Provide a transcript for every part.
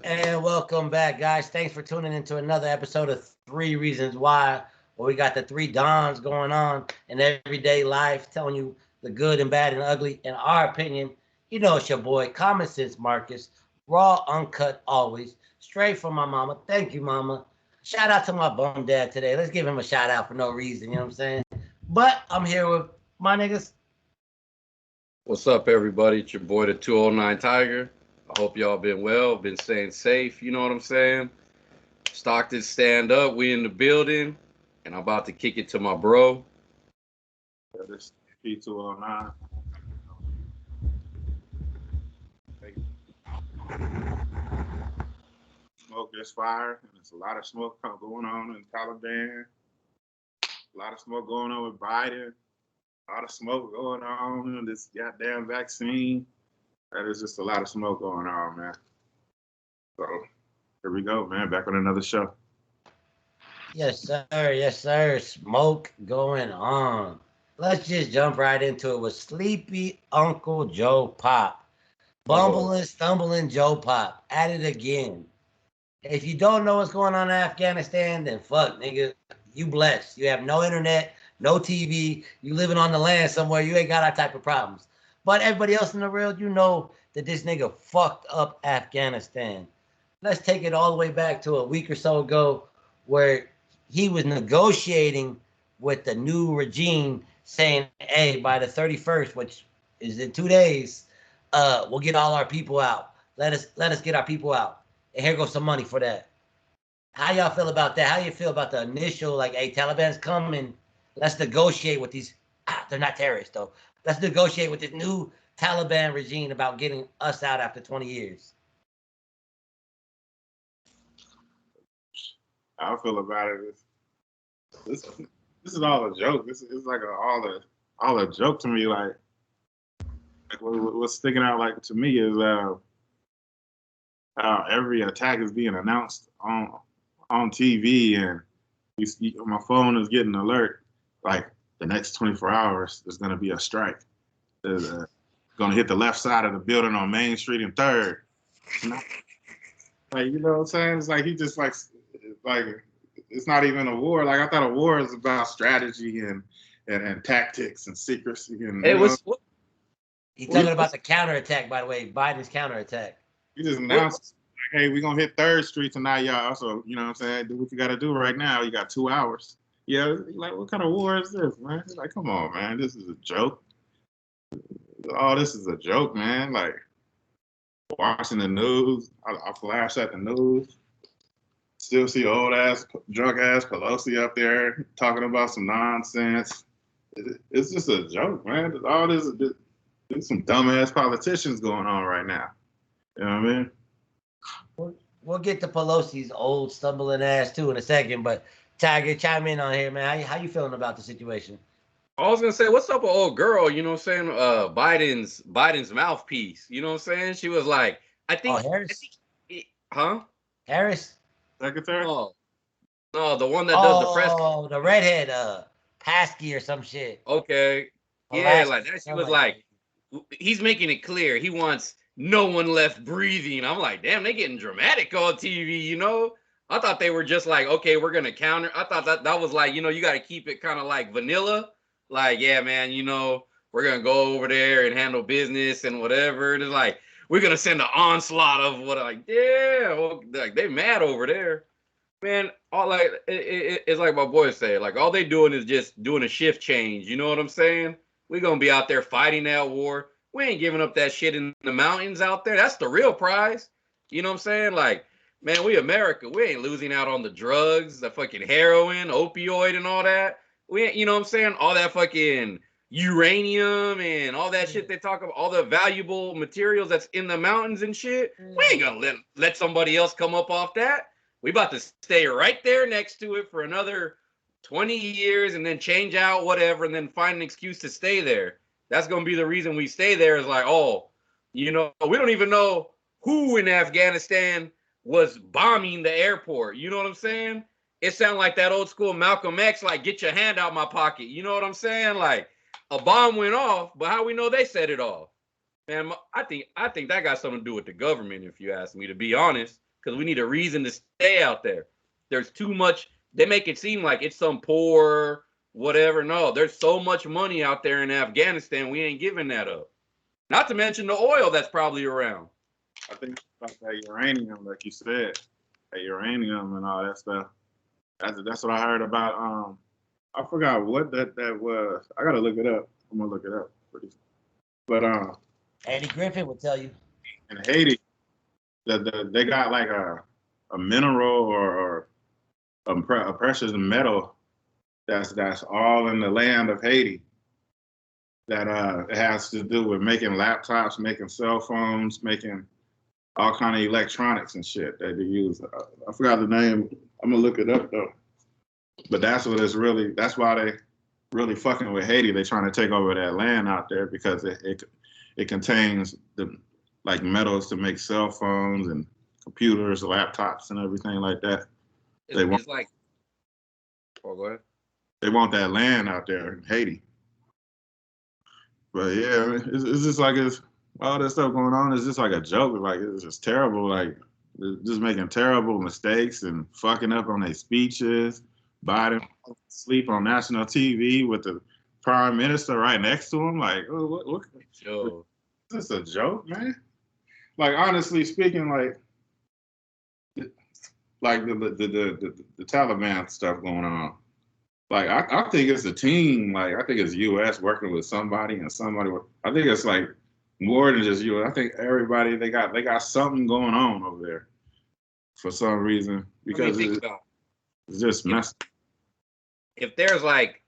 And welcome back, guys. Thanks for tuning into another episode of Three Reasons Why, where we got the three Dons going on in everyday life, telling you the good and bad and ugly. In our opinion, you know it's your boy, Common Sense Marcus, raw, uncut, always, straight from my mama. Thank you, mama. Shout out to my bum dad today. Let's give him a shout out for no reason, you know what I'm saying? But I'm here with my niggas. What's up, everybody? It's your boy, the 209 Tiger. I hope y'all been well, been staying safe. You know what I'm saying? Stockton, stand up. We in the building, and I'm about to kick it to my bro. This P209. Smoke is fire, and there's a lot of smoke going on in Taliban. A lot of smoke going on with Biden. A lot of smoke going on in this goddamn vaccine. That is just a lot of smoke going on, man. So here we go, man. Back on another show. Yes, sir. Yes, sir. Smoke going on. Let's just jump right into it with Sleepy Uncle Joe Pop. Bumbling, stumbling Joe Pop. At it again. If you don't know what's going on in Afghanistan, then fuck, nigga. You blessed. You have no internet, no TV. You living on the land somewhere. You ain't got that type of problems. But everybody else in the world, you know that this nigga fucked up Afghanistan. Let's take it all the way back to a week or so ago where he was negotiating with the new regime saying, hey, by the 31st, which is in 2 days, we'll get all our people out. Let us get our people out. And here goes some money for that. How y'all feel about that? How you feel about the initial, like, hey, Taliban's coming. Let's negotiate with these. They're not terrorists, though. Let's negotiate with this new Taliban regime about getting us out after 20 years. How I feel about it is this is all a joke. This is like all a joke to me. Like what's sticking out like to me is how every attack is being announced on TV, and my phone is getting an alert like the next 24 hours there's going to be a strike. There's going to hit the left side of the building on Main Street and 3rd. Like, you know what I'm saying? It's like he just like it's not even a war. Like I thought a war is about strategy and tactics and secrecy. And Hey, He's talking about the counterattack, by the way, Biden's counterattack. He just announced, like, hey, we're going to hit 3rd Street tonight, y'all. So, you know what I'm saying? Do what you got to do right now. You got 2 hours. Yeah, like, what kind of war is this, man? It's like, come on, man. This is a joke. Oh, this is a joke, man. Like, watching the news, I flash at the news. Still see old ass, drunk ass Pelosi up there talking about some nonsense. It's just a joke, man. All this, there's some dumbass politicians going on right now. You know what I mean? We'll get to Pelosi's old stumbling ass too in a second, but Tiger, chime in on here, man. How you feeling about the situation? I was gonna say, what's up, with old girl? You know what I'm saying? Biden's mouthpiece. You know what I'm saying? She was like, Harris? Huh? Harris? Secretary? No, the one that does the press. Oh, the redhead, Paskey or some shit. Okay. Yeah, like that. She was like, he's making it clear he wants no one left breathing. I'm like, damn, they getting dramatic on TV, you know? I thought they were just like, okay, we're gonna counter. I thought that was like, you know, you got to keep it kind of like vanilla. Like, yeah, man, you know, we're gonna go over there and handle business and whatever. It's like we're gonna send an onslaught of what, like, yeah, well, like they mad over there. Man, all like it's like my boys say, like all they doing is just doing a shift change. You know what I'm saying? We're gonna be out there fighting that war. We ain't giving up that shit in the mountains out there. That's the real prize. You know what I'm saying? Like, man, we America. We ain't losing out on the drugs, the fucking heroin, opioid, and all that. We ain't, you know what I'm saying? All that fucking uranium and all that shit they talk about, all the valuable materials that's in the mountains and shit. We ain't gonna let somebody else come up off that. We about to stay right there next to it for another 20 years and then change out whatever and then find an excuse to stay there. That's going to be the reason we stay there, is like, oh, you know, we don't even know who in Afghanistan was bombing the airport. You know what I'm saying? It sounded like that old school Malcolm X, like, get your hand out my pocket. You know what I'm saying? Like, a bomb went off, but how we know they set it off? Man, I think that got something to do with the government, if you ask me, to be honest. because we need a reason to stay out there. There's too much. They make it seem like it's some poor whatever. No, there's so much money out there in Afghanistan. We ain't giving that up. Not to mention the oil that's probably around. I think about that uranium, like you said, that uranium and all that stuff. That's what I heard about. I forgot what that was. I gotta look it up. I'm gonna look it up. But Andy Griffin will tell you. In Haiti, they got like a mineral or a precious metal that's all in the land of Haiti. That it has to do with making laptops, making cell phones, making all kind of electronics and shit that they use. I forgot the name. I'm gonna look it up though. But that's what it's really. That's why they really fucking with Haiti. They trying to take over that land out there because it contains the like metals to make cell phones and computers, laptops, and everything like that. It's like. Oh, go ahead. They want that land out there in Haiti. But yeah, it's just like it's all this stuff going on. It's just like a joke. Like it's just terrible. Like just making terrible mistakes and fucking up on their speeches. Biden sleep on national TV with the prime minister right next to him. Like, what is this a joke, man? Like honestly speaking, like the Taliban stuff going on. Like I think it's a team. Like I think it's U.S. working with somebody and somebody. I think it's like more than just U.S. I think everybody they got something going on over there for some reason because it's just messed. If there's like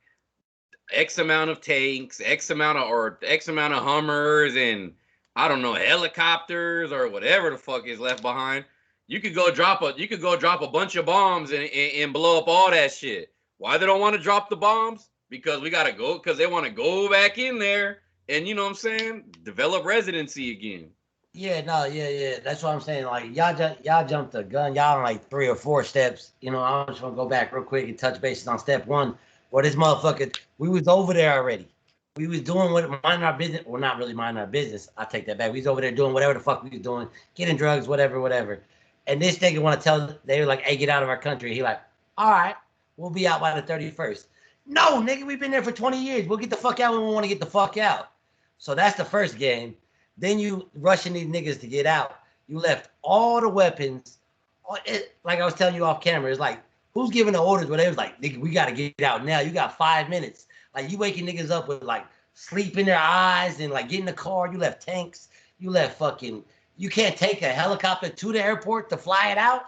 X amount of tanks, X amount of Hummers, and I don't know helicopters or whatever the fuck is left behind, you could go drop a bunch of bombs and blow up all that shit. Why they don't want to drop the bombs? Because we gotta go. Because they want to go back in there and you know what I'm saying, develop residency again. Yeah, no, yeah. That's what I'm saying. Like y'all jumped the gun. Y'all on like 3 or 4 steps. You know, I just want to go back real quick and touch bases on step 1. Where this motherfucker, we was over there already. We was doing minding our business. Well, not really minding our business. I take that back. We was over there doing whatever the fuck we was doing, getting drugs, whatever. And this nigga want to tell. They were like, "Hey, get out of our country." He like, "All right, we'll be out by the 31st." No, nigga, we've been there for 20 years. We'll get the fuck out when we want to get the fuck out. So that's the first game. Then you rushing these niggas to get out. You left all the weapons. Like I was telling you off camera, it's like, who's giving the orders where they was like, nigga, we got to get out now. You got 5 minutes. Like, you waking niggas up with, like, sleep in their eyes and, like, get in the car. You left tanks. You left fucking, you can't take a helicopter to the airport to fly it out.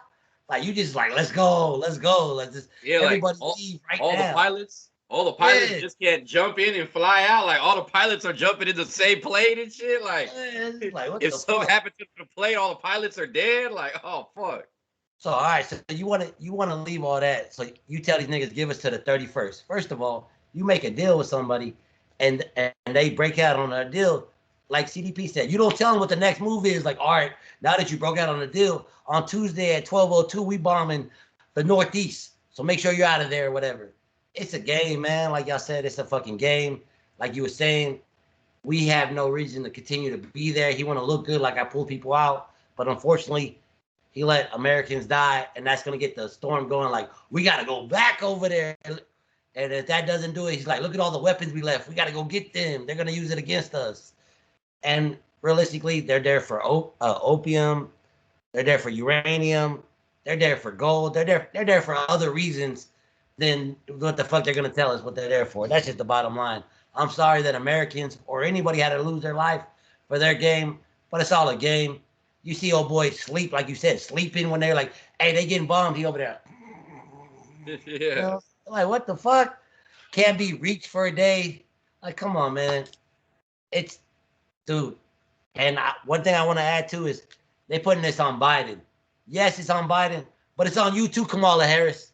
Like, you just like, let's go. Let's just, everybody leave right now. All the pilots just can't jump in and fly out. Like all the pilots are jumping in the same plane and shit. Like if something happened to the plane, all the pilots are dead. Like, oh fuck. So all right, so you wanna leave all that. So you tell these niggas give us to the 31st. First of all, you make a deal with somebody and they break out on a deal. Like CDP said, you don't tell them what the next move is. Like, all right, now that you broke out on the deal, on Tuesday at 12:02, we bombing the Northeast. So make sure you're out of there or whatever. It's a game, man. Like y'all said, it's a fucking game. Like you were saying, we have no reason to continue to be there. He want to look good like I pull people out. But unfortunately, he let Americans die. And that's going to get the storm going. Like, we got to go back over there. And if that doesn't do it, he's like, look at all the weapons we left. We got to go get them. They're going to use it against us. And realistically, they're there for opium. They're there for uranium. They're there for gold. They're there for other reasons than what the fuck they're going to tell us what they're there for. That's just the bottom line. I'm sorry that Americans or anybody had to lose their life for their game, but it's all a game. You see old boys sleep, like you said, sleeping when they're like, hey, they getting bombed. He over there. Yeah. You know? Like, what the fuck? Can't be reached for a day. Like, come on, man. It's, dude. And one thing I want to add too is they putting this on Biden. Yes, it's on Biden, but it's on you too, Kamala Harris.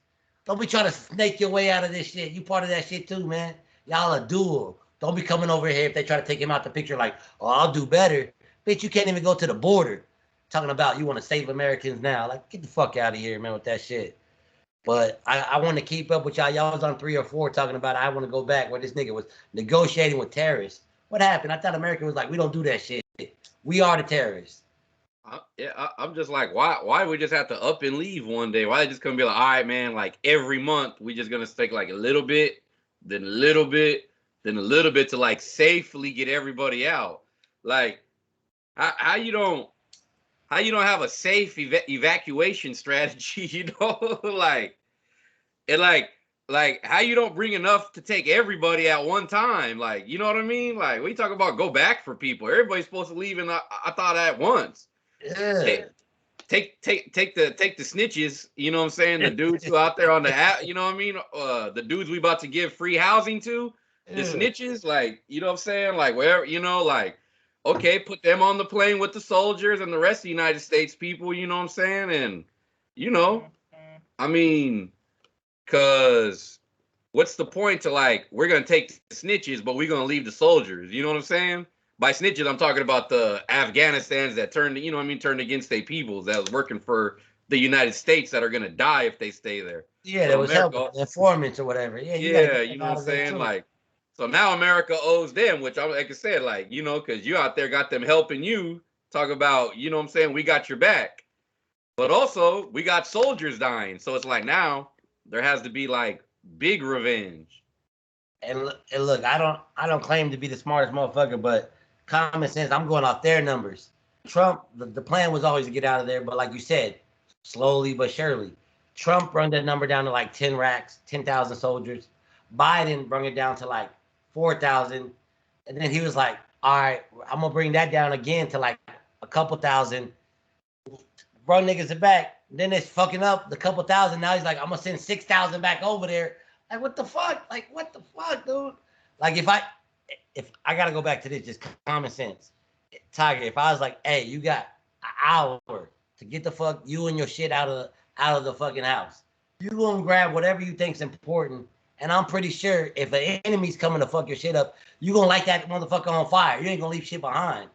Don't be trying to snake your way out of this shit. You part of that shit too, man. Y'all a duel. Don't be coming over here if they try to take him out the picture like, oh, I'll do better. Bitch, you can't even go to the border talking about you want to save Americans now. Like, get the fuck out of here, man, with that shit. But I want to keep up with y'all. Y'all was on 3 or 4 talking about I want to go back where this nigga was negotiating with terrorists. What happened? I thought America was like, we don't do that shit. We are the terrorists. I'm just like, why we just have to up and leave one day? Why they just gonna be like, all right, man, like every month we just gonna take like a little bit, then a little bit, then a little bit to like safely get everybody out. Like, how you don't have a safe evacuation strategy? You know, like and like how you don't bring enough to take everybody at one time? Like, you know what I mean? Like, we talk about go back for people. Everybody's supposed to leave, and I thought at once. Yeah. Take the snitches, you know what I'm saying? The dudes who out there on the app, you know what I mean? The dudes we about to give free housing to, the snitches, like, you know what I'm saying? Like, wherever, you know, like, okay, put them on the plane with the soldiers and the rest of the United States people, you know what I'm saying? And, you know, I mean, cause what's the point to like, we're gonna take the snitches, but we're gonna leave the soldiers, you know what I'm saying? By snitches, I'm talking about the Afghanistans that turned, you know what I mean, turned against their peoples that was working for the United States that are gonna die if they stay there. Yeah, So that was America, helping informants or whatever. Yeah, you gotta yeah, get you them know out what I'm of there saying? too. Like, so now America owes them, which I like I said, like, you know, because you out there got them helping you. Talk about, you know what I'm saying? We got your back. But also, we got soldiers dying. So it's like now there has to be like big revenge. And look, I don't claim to be the smartest motherfucker, but common sense, I'm going off their numbers. Trump, the plan was always to get out of there, but like you said, slowly but surely. Trump brought that number down to like 10 racks, 10,000 soldiers. Biden brought it down to like 4,000. And then he was like, all right, I'm going to bring that down again to like a couple thousand. Brought niggas it back. Then it's fucking up the couple thousand. Now he's like, I'm going to send 6,000 back over there. Like, what the fuck? Like, what the fuck, dude? Like, if I gotta go back to this, just common sense. Tiger, if I was like, hey, you got an hour to get the fuck you and your shit out of the fucking house. You go and grab whatever you think's important. And I'm pretty sure if an enemy's coming to fuck your shit up, you gonna light that motherfucker on fire. You ain't gonna leave shit behind.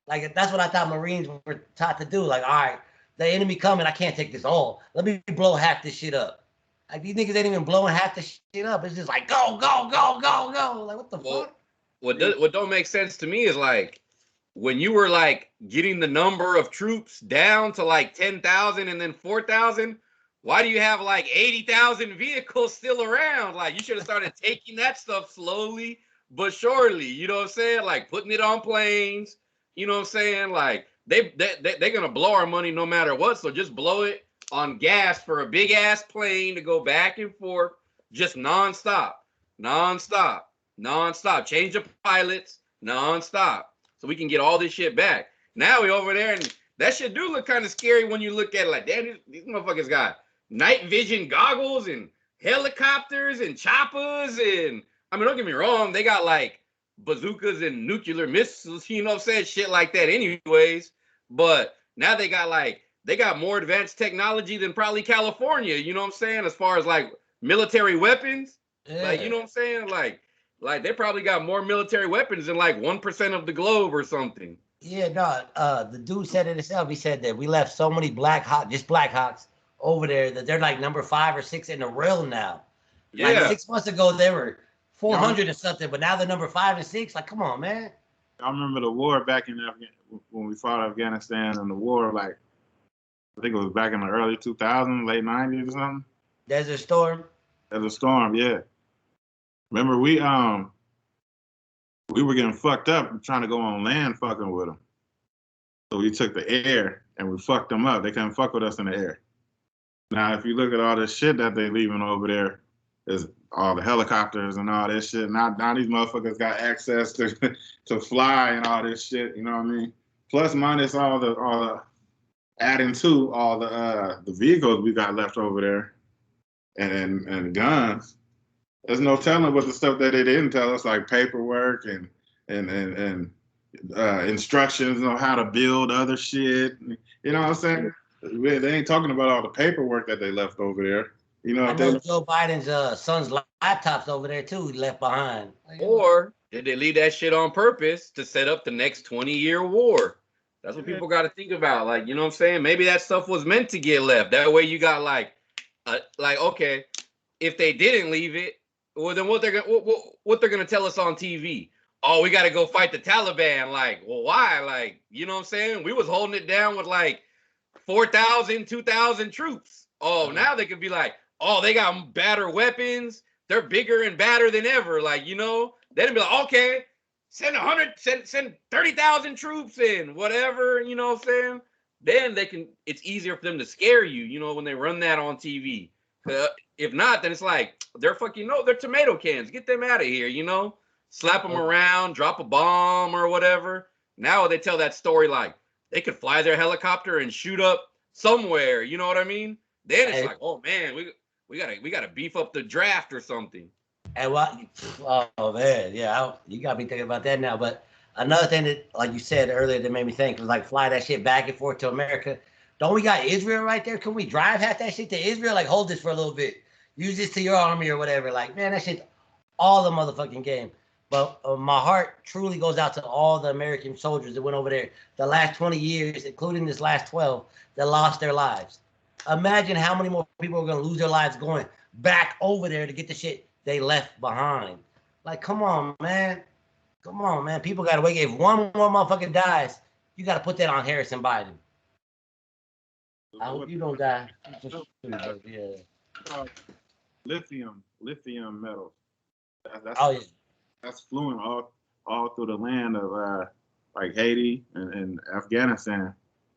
Like that's what I thought Marines were taught to do. Like, all right, the enemy coming, I can't take this all. Let me blow half this shit up. Like these niggas ain't even blowing half the shit up. It's just like go, go, go, go, go. Like what the fuck? What don't make sense to me is like when you were like getting the number of troops down to like 10,000 and then 4,000. Why do you have like 80,000 vehicles still around? Like you should have started taking that stuff slowly but surely. You know what I'm saying? Like putting it on planes. You know what I'm saying? Like they're gonna blow our money no matter what. So just blow it on gas for a big ass plane to go back and forth, just nonstop. Change the pilots nonstop, so we can get all this shit back. Now we over there, and that shit do look kind of scary when you look at it. Like, damn, these motherfuckers got night vision goggles and helicopters and choppers, and I mean, don't get me wrong, they got like bazookas and nuclear missiles, you know what I'm saying, shit like that, anyways. But now they got more advanced technology than probably California, you know what I'm saying, as far as like military weapons. Yeah. Like, you know what I'm saying? Like they probably got more military weapons than like 1% of the globe or something. Yeah, no, the dude said it himself. He said that we left so many Blackhawks over there that they're like number 5 or 6 in the world now. Yeah. Like 6 months ago they were 400 or something, but now they're number 5 and 6. Like, come on, man. I remember the war back in when we fought Afghanistan, and the war, like, I think it was back in the early 2000s, late 90s or something. Desert Storm, yeah. Remember we were getting fucked up trying to go on land fucking with them. So we took the air and we fucked them up. They couldn't fuck with us in the air. Now, if you look at all this shit that they leaving over there, is all the helicopters and all this shit. Now these motherfuckers got access to fly and all this shit. You know what I mean? Plus minus all the adding to all the vehicles we got left over there and guns. There's no telling what the stuff that they didn't tell us, like paperwork and instructions on how to build other shit. You know what I'm saying? They ain't talking about all the paperwork that they left over there. You know, I know Joe Biden's son's laptops over there too left behind. Or did they leave that shit on purpose to set up the next 20-year war? That's what people got to think about. Like, you know what I'm saying? Maybe that stuff was meant to get left. That way you got like okay, if they didn't leave it, well then what they're gonna tell us on TV? oh, we got to go fight the Taliban. Like, well, why? Like, you know what I'm saying? We was holding it down with like 4,000, 2,000 troops. Oh, now they could be like, oh, they got better weapons. They're bigger and badder than ever. Like, you know, they'd be like, okay, send 30,000 troops in, whatever, you know what I'm saying? Then they can, it's easier for them to scare you, you know, when they run that on TV. If not, then it's like, they're fucking, no, they're tomato cans. Get them out of here, you know? Slap them around, drop a bomb or whatever. Now they tell that story like, they could fly their helicopter and shoot up somewhere, you know what I mean? Then it's like, oh man, we gotta beef up the draft or something. And what? Oh man, yeah, you got me thinking about that now. But another thing that, like you said earlier, that made me think was like fly that shit back and forth to America. Don't we got Israel right there? Can we drive half that shit to Israel? Like hold this for a little bit, use this to your army or whatever. Like man, that shit, all the motherfucking game. But my heart truly goes out to all the American soldiers that went over there the last 20 years, including this last 12, that lost their lives. Imagine how many more people are going to lose their lives going back over there to get the shit they left behind. Like, come on, man. Come on, man. People got to wait. If one more motherfucker dies, you got to put that on Harrison Biden. I hope you don't die. Yeah. Lithium metals. Oh, yeah. That's fluent all through the land of like Haiti and Afghanistan,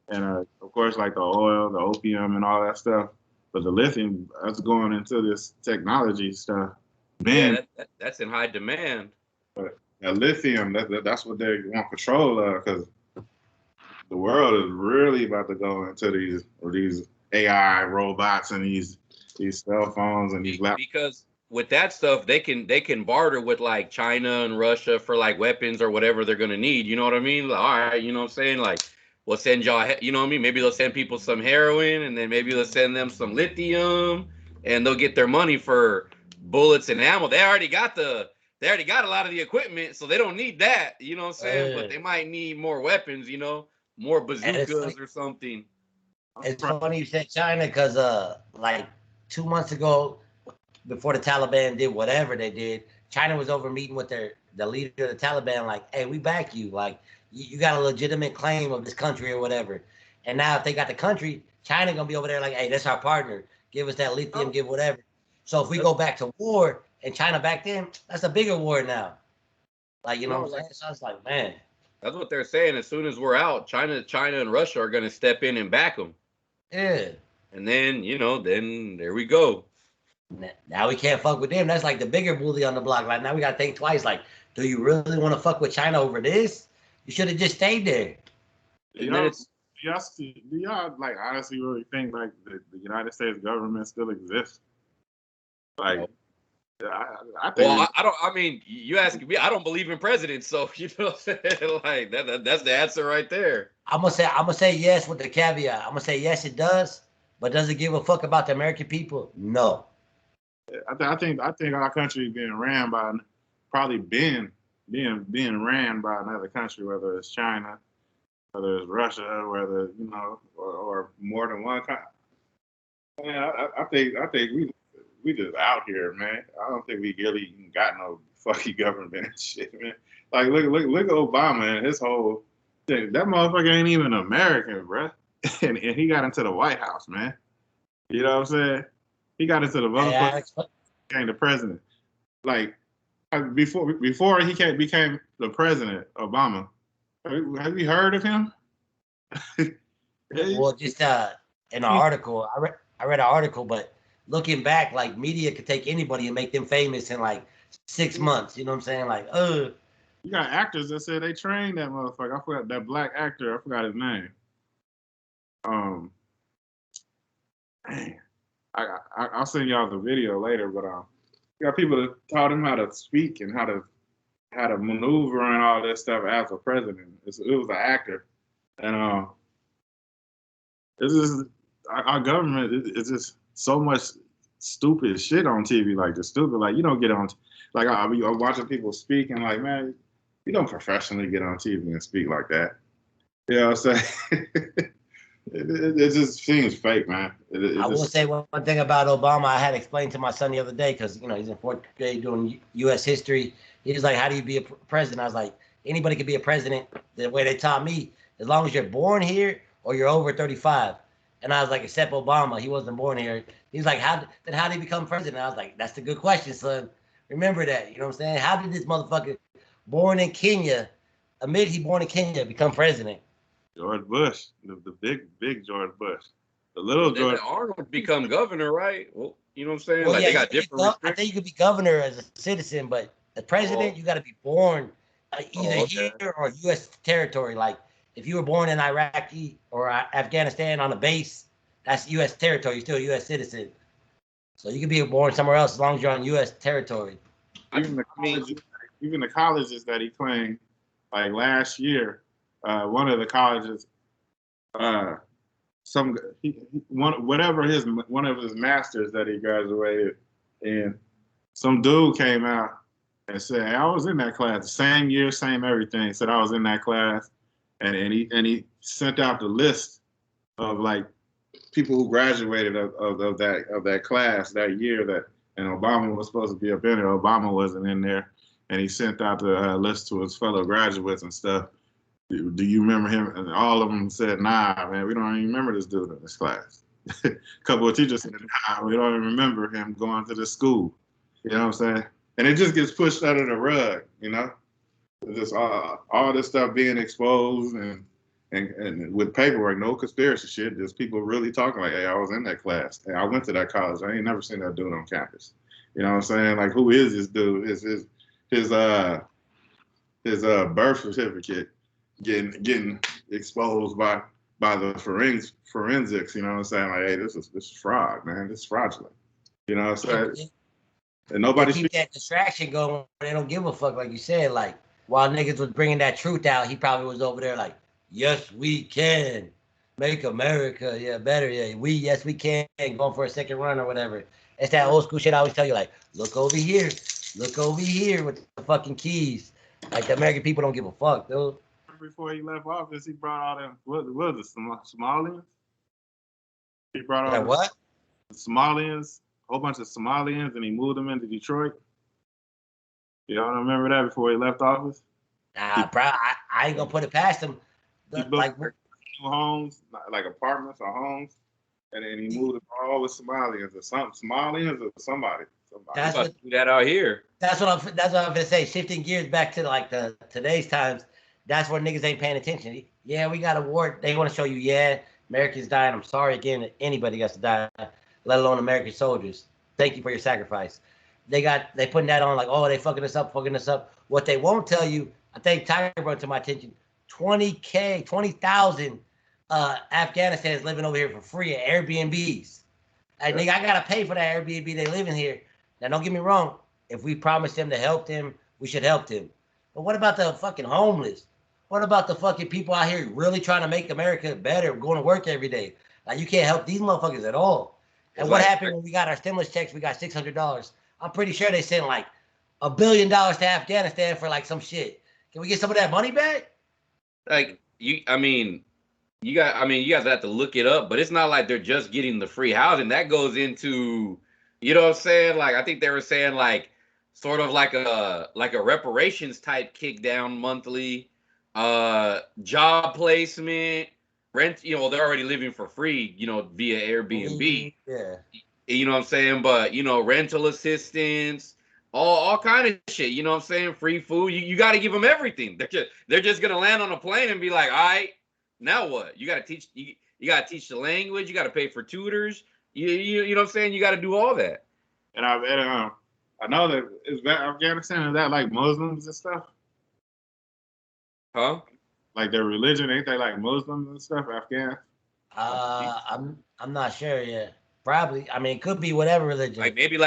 and of course like the oil, the opium, and all that stuff. But the lithium, that's going into this technology stuff. Man, yeah, that's in high demand. But lithium, that's what they want control of, because the world is really about to go into these AI robots and these cell phones and these laptops. Because with that stuff, they can barter with like China and Russia for like weapons or whatever they're gonna need. You know what I mean? Like, all right, you know what I'm saying? Like, we'll send y'all, you know what I mean? Maybe they'll send people some heroin, and then maybe they'll send them some lithium, and they'll get their money for bullets and ammo. They already got a lot of the equipment, so they don't need that. You know what I'm saying? But they might need more weapons. You know, more bazookas or something. It's funny you said China, because like 2 months ago, before the Taliban did whatever they did, China was over meeting with the leader of the Taliban, like, hey, we back you. Like, you got a legitimate claim of this country or whatever. And now if they got the country, China going to be over there like, hey, that's our partner. Give us that lithium, give whatever. So if we go back to war and China back then, that's a bigger war now. Like, you know what I'm saying? So I was like, man. That's what they're saying. As soon as we're out, China and Russia are going to step in and back them. Yeah. And then, you know, then there we go. Now we can't fuck with them. That's like the bigger bully on the block. Like now we got to think twice. Like, do you really want to fuck with China over this? You should have just stayed there. Do y'all like honestly really think like the United States government still exists? Like, I think. Well, I don't. I mean, you asking me? I don't believe in presidents, so you know what I'm saying? Like that's the answer right there. I'm gonna say yes with the caveat. I'm gonna say yes, it does, but does it give a fuck about the American people? No. I think our country is being ran by, probably being ran by another country, whether it's China, whether it's Russia, whether you know, or more than one country. Man, I think we just out here, man. I don't think we really got no fucking government and shit, man. Like look at Obama and his whole thing. That motherfucker ain't even American, bruh. and he got into the White House, man. You know what I'm saying? He got into the motherfucker, became the president. Like before he became the president, Obama. Have you heard of him? Well, just in an article, I read an article, but looking back, like media could take anybody and make them famous in like 6 months. You know what I'm saying? Like, you got actors that said they trained that motherfucker. I forgot that black actor. I forgot his name. Man. I'll send y'all the video later, but you got people that taught him how to speak and how to maneuver and all this stuff as a president. It was an actor, and this is our government is just so much stupid shit on TV, like the stupid, like you don't get on, like I'm watching people speak and like, man, you don't professionally get on TV and speak like that. You know what I'm saying? It just seems fake, man. I will say one thing about Obama. I had explained to my son the other day, because you know he's in 4th grade doing U.S. history, He was like, how do you be a president? I was like, anybody can be a president. The way they taught me, as long as you're born here or you're over 35. And I was like, except Obama, he wasn't born here. He's like, how did he become president? I was like, that's a good question, son. Remember that. You know what I'm saying? How did this motherfucker born in Kenya, admit he born in Kenya, become president? George Bush, the big George Bush. The little George Arnold become governor, right? Well, you know what I'm saying? Well, like yeah, they got different. I think you could be governor as a citizen, but the president, you got to be born either here or U.S. territory. Like if you were born in Iraqi or Afghanistan on a base, that's U.S. territory. You're still a U.S. citizen. So you could be born somewhere else as long as you're on U.S. territory. Even the colleges that he claimed, like last year, one of the colleges, one of his masters that he graduated in, some dude came out and said, I was in that class, the same year, same everything. Said I was in that class, and he sent out the list of like people who graduated of that class that year and Obama was supposed to be up in there. Obama wasn't in there, and he sent out the list to his fellow graduates and stuff. Do you remember him? And all of them said, nah, man, we don't even remember this dude in this class. A couple of teachers said, nah, we don't even remember him going to this school. You know what I'm saying? And it just gets pushed under the rug, you know? Just all this stuff being exposed and with paperwork, no conspiracy shit, just people really talking like, hey, I was in that class. Hey, I went to that college. I ain't never seen that dude on campus. You know what I'm saying? Like, who is this dude? His birth certificate getting exposed by the forensics, you know what I'm saying? Like, hey, this is fraud, man. This is fraudulent. You know what I'm saying? And nobody keep that distraction going. They don't give a fuck, like you said. Like, while niggas was bringing that truth out, he probably was over there like, yes, we can make America, better. Yeah, yes, we can. Going for a second run or whatever. It's that old school shit I always tell you, like, look over here with the fucking keys. Like, the American people don't give a fuck, dude. Before he left office, he brought all them, what was it, Somalians? He brought all what? Somalians, a whole bunch of Somalians, and he moved them into Detroit. Y'all don't remember that before he left office? Nah, bro, I ain't gonna put it past him. Like new homes, like apartments or homes, and then he moved them all with Somalians or something. Somalians or somebody. That's what do that out here. That's what I'm gonna say. Shifting gears back to like today's times. That's where niggas ain't paying attention. Yeah, we got a war. They want to show you, Americans dying. I'm sorry again that anybody has to die, let alone American soldiers. Thank you for your sacrifice. They putting that on like, oh, they fucking us up. What they won't tell you, I think Tiger brought to my attention, 20,000 Afghanistans living over here for free at Airbnbs. Like, nigga, I gotta pay for that Airbnb they live in here. Now, don't get me wrong. If we promise them to help them, we should help them. But what about the fucking homeless? What about the fucking people out here really trying to make America better, going to work every day? Like, you can't help these motherfuckers at all. And what happened when we got our stimulus checks? We got $600. I'm pretty sure they sent like $1 billion to Afghanistan for like some shit. Can we get some of that money back? Like, you guys have to look it up, but it's not like they're just getting the free housing. That goes into, you know what I'm saying? Like, I think they were saying like sort of like a reparations type kick down monthly, job placement, rent, you know, they're already living for free, you know, via Airbnb. Yeah. You know what I'm saying? But, you know, rental assistance, all kind of shit, you know what I'm saying? Free food. You got to give them everything. They're just going to land on a plane and be like, all right, now what? You got to teach the language, you got to pay for tutors. You know what I'm saying? You got to do all that. And I know that Afghanistan, is that like Muslims and stuff? Huh? Like their religion, ain't they like Muslims and stuff, Afghan? I'm not sure yet. Probably. I mean, it could be whatever religion. Like maybe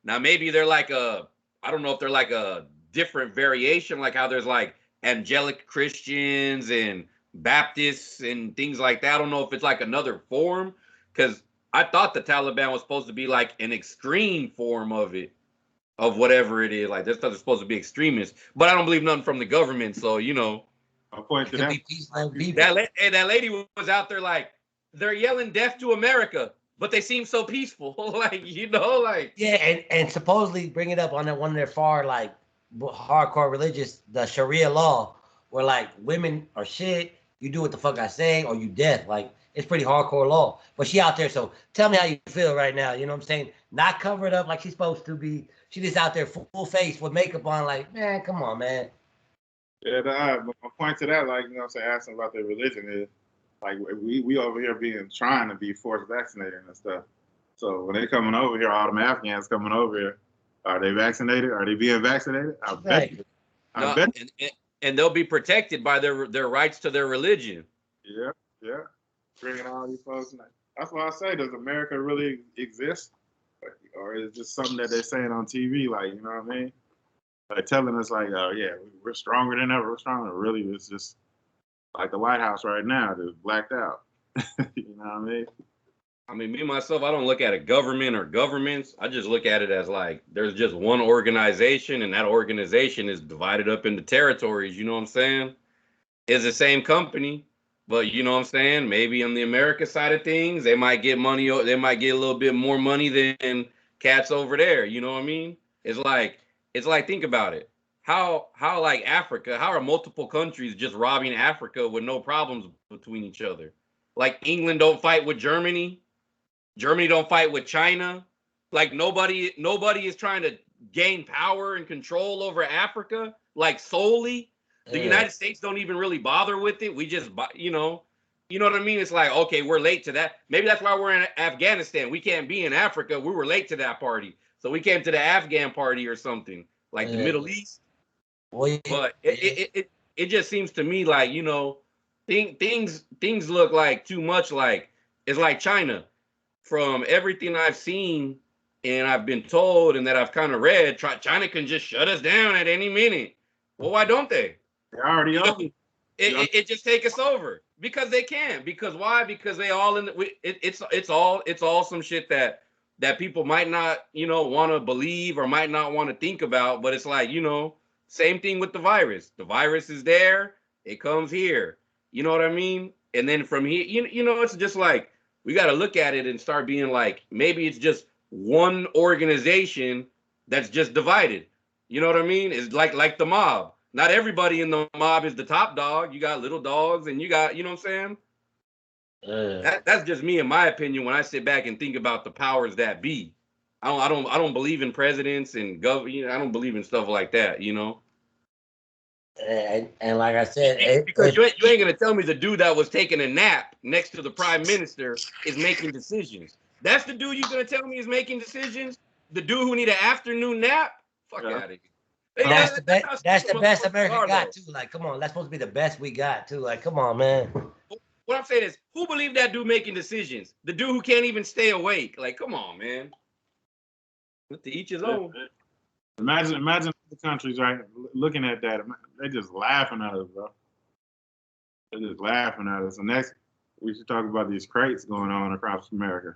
maybe they're like I don't know if they're like a different variation, like how there's like angelic Christians and Baptists and things like that. I don't know if it's like another form, because I thought the Taliban was supposed to be like an extreme form of it, of whatever it is. Like, this stuff is supposed to be extremist, but I don't believe nothing from the government. So, you know, I'll point to that. That lady was out there like, they're yelling death to America, but they seem so peaceful. Like, you know, like. Yeah, and supposedly bring it up on one of their far, like, hardcore religious, the Sharia law, where like women are shit. You do what the fuck I say, or you death. Like it's pretty hardcore law. But she out there, so tell me how you feel right now. You know what I'm saying? Not covered up like she's supposed to be. She just out there full face with makeup on. Like, man, come on, man. Yeah, but my point to that, like, you know what I'm saying, asking about their religion is, like, we over here trying to be forced vaccinated and stuff. So when they coming over here, all them Afghans coming over here, are they vaccinated? Are they being vaccinated? I bet. I bet. And they'll be protected by their rights to their religion. Yeah. Bringing all these folks. That's why I say, does America really exist? Or is it just something that they're saying on TV? Like, you know what I mean? Like telling us, like, oh yeah, we're stronger than ever. We're stronger. Really, it's just like the White House right now, just blacked out. You know what I mean? I mean, me myself, I don't look at a government or governments. I just look at it as like there's just one organization, and that organization is divided up into territories. You know what I'm saying? It's the same company, but you know what I'm saying? Maybe on the America side of things, they might get money. They might get a little bit more money than cats over there. You know what I mean? It's like think about it. How like Africa? How are multiple countries just robbing Africa with no problems between each other? Like England don't fight with Germany. Germany don't fight with China. Like nobody is trying to gain power and control over Africa, like solely. The United States don't even really bother with it. We just, you know what I mean? It's like, okay, we're late to that. Maybe that's why we're in Afghanistan. We can't be in Africa. We were late to that party. So we came to the Afghan party or something, like the Middle East. Well, but it just seems to me like, you know, things look like too much like, it's like China. From everything I've seen and I've been told and that I've kind of read, China can just shut us down at any minute. Well, why don't they? They already are. It just take us over because they can. Because why? Because they all in it's all some shit that people might not, you know, want to believe or might not want to think about. But it's like, you know, same thing with the virus. The virus is there. It comes here. You know what I mean? And then from here, you know, it's just like, we got to look at it and start being like, maybe it's just one organization that's just divided. You know what I mean? It's like the mob. Not everybody in the mob is the top dog. You got little dogs, and you got, you know what I'm saying? That's just me, in my opinion. When I sit back and think about the powers that be, I don't believe in presidents and I don't believe in stuff like that. You know. And like I said, because you ain't gonna tell me the dude that was taking a nap next to the prime minister is making decisions. That's the dude you're gonna tell me is making decisions? The dude who need an afternoon nap? Fuck out of here. That's the best America got too. Like, come on, that's supposed to be the best we got too. Like, come on, man. What I'm saying is, who believed that dude making decisions? The dude who can't even stay awake. Like, come on, man. To each his own. Imagine the countries, right, looking at that. They just laughing at us, bro. They're just laughing at us. And next, we should talk about these crates going on across America.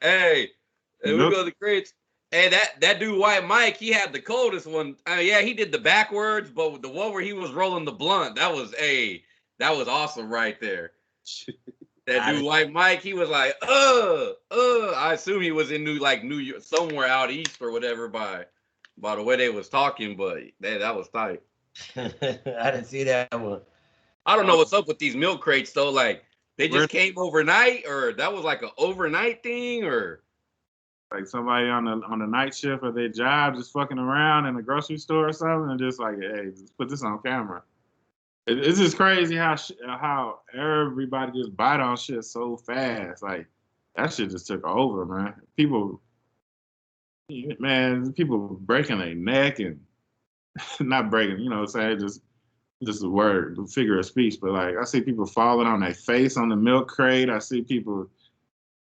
Hey, we go to the crates. Hey, that dude, White Mike, he had the coldest one. Yeah, he did the backwards, but the one where he was rolling the blunt, that was awesome right there. That dude, White Mike, he was like, I assume he was in New York, somewhere out east or whatever by the way they was talking, but that was tight. I didn't see that one. I don't know what's up with these milk crates though. Like, they just came overnight, or that was like an overnight thing, or like somebody on the night shift of their job just fucking around in a grocery store or something, and just like, hey, just put this on camera. It's just crazy how everybody just bite on shit so fast. Like, that shit just took over, man. People breaking their neck and not breaking, you know what I'm saying? Just a word, a figure of speech. But like, I see people falling on their face on the milk crate. I see people.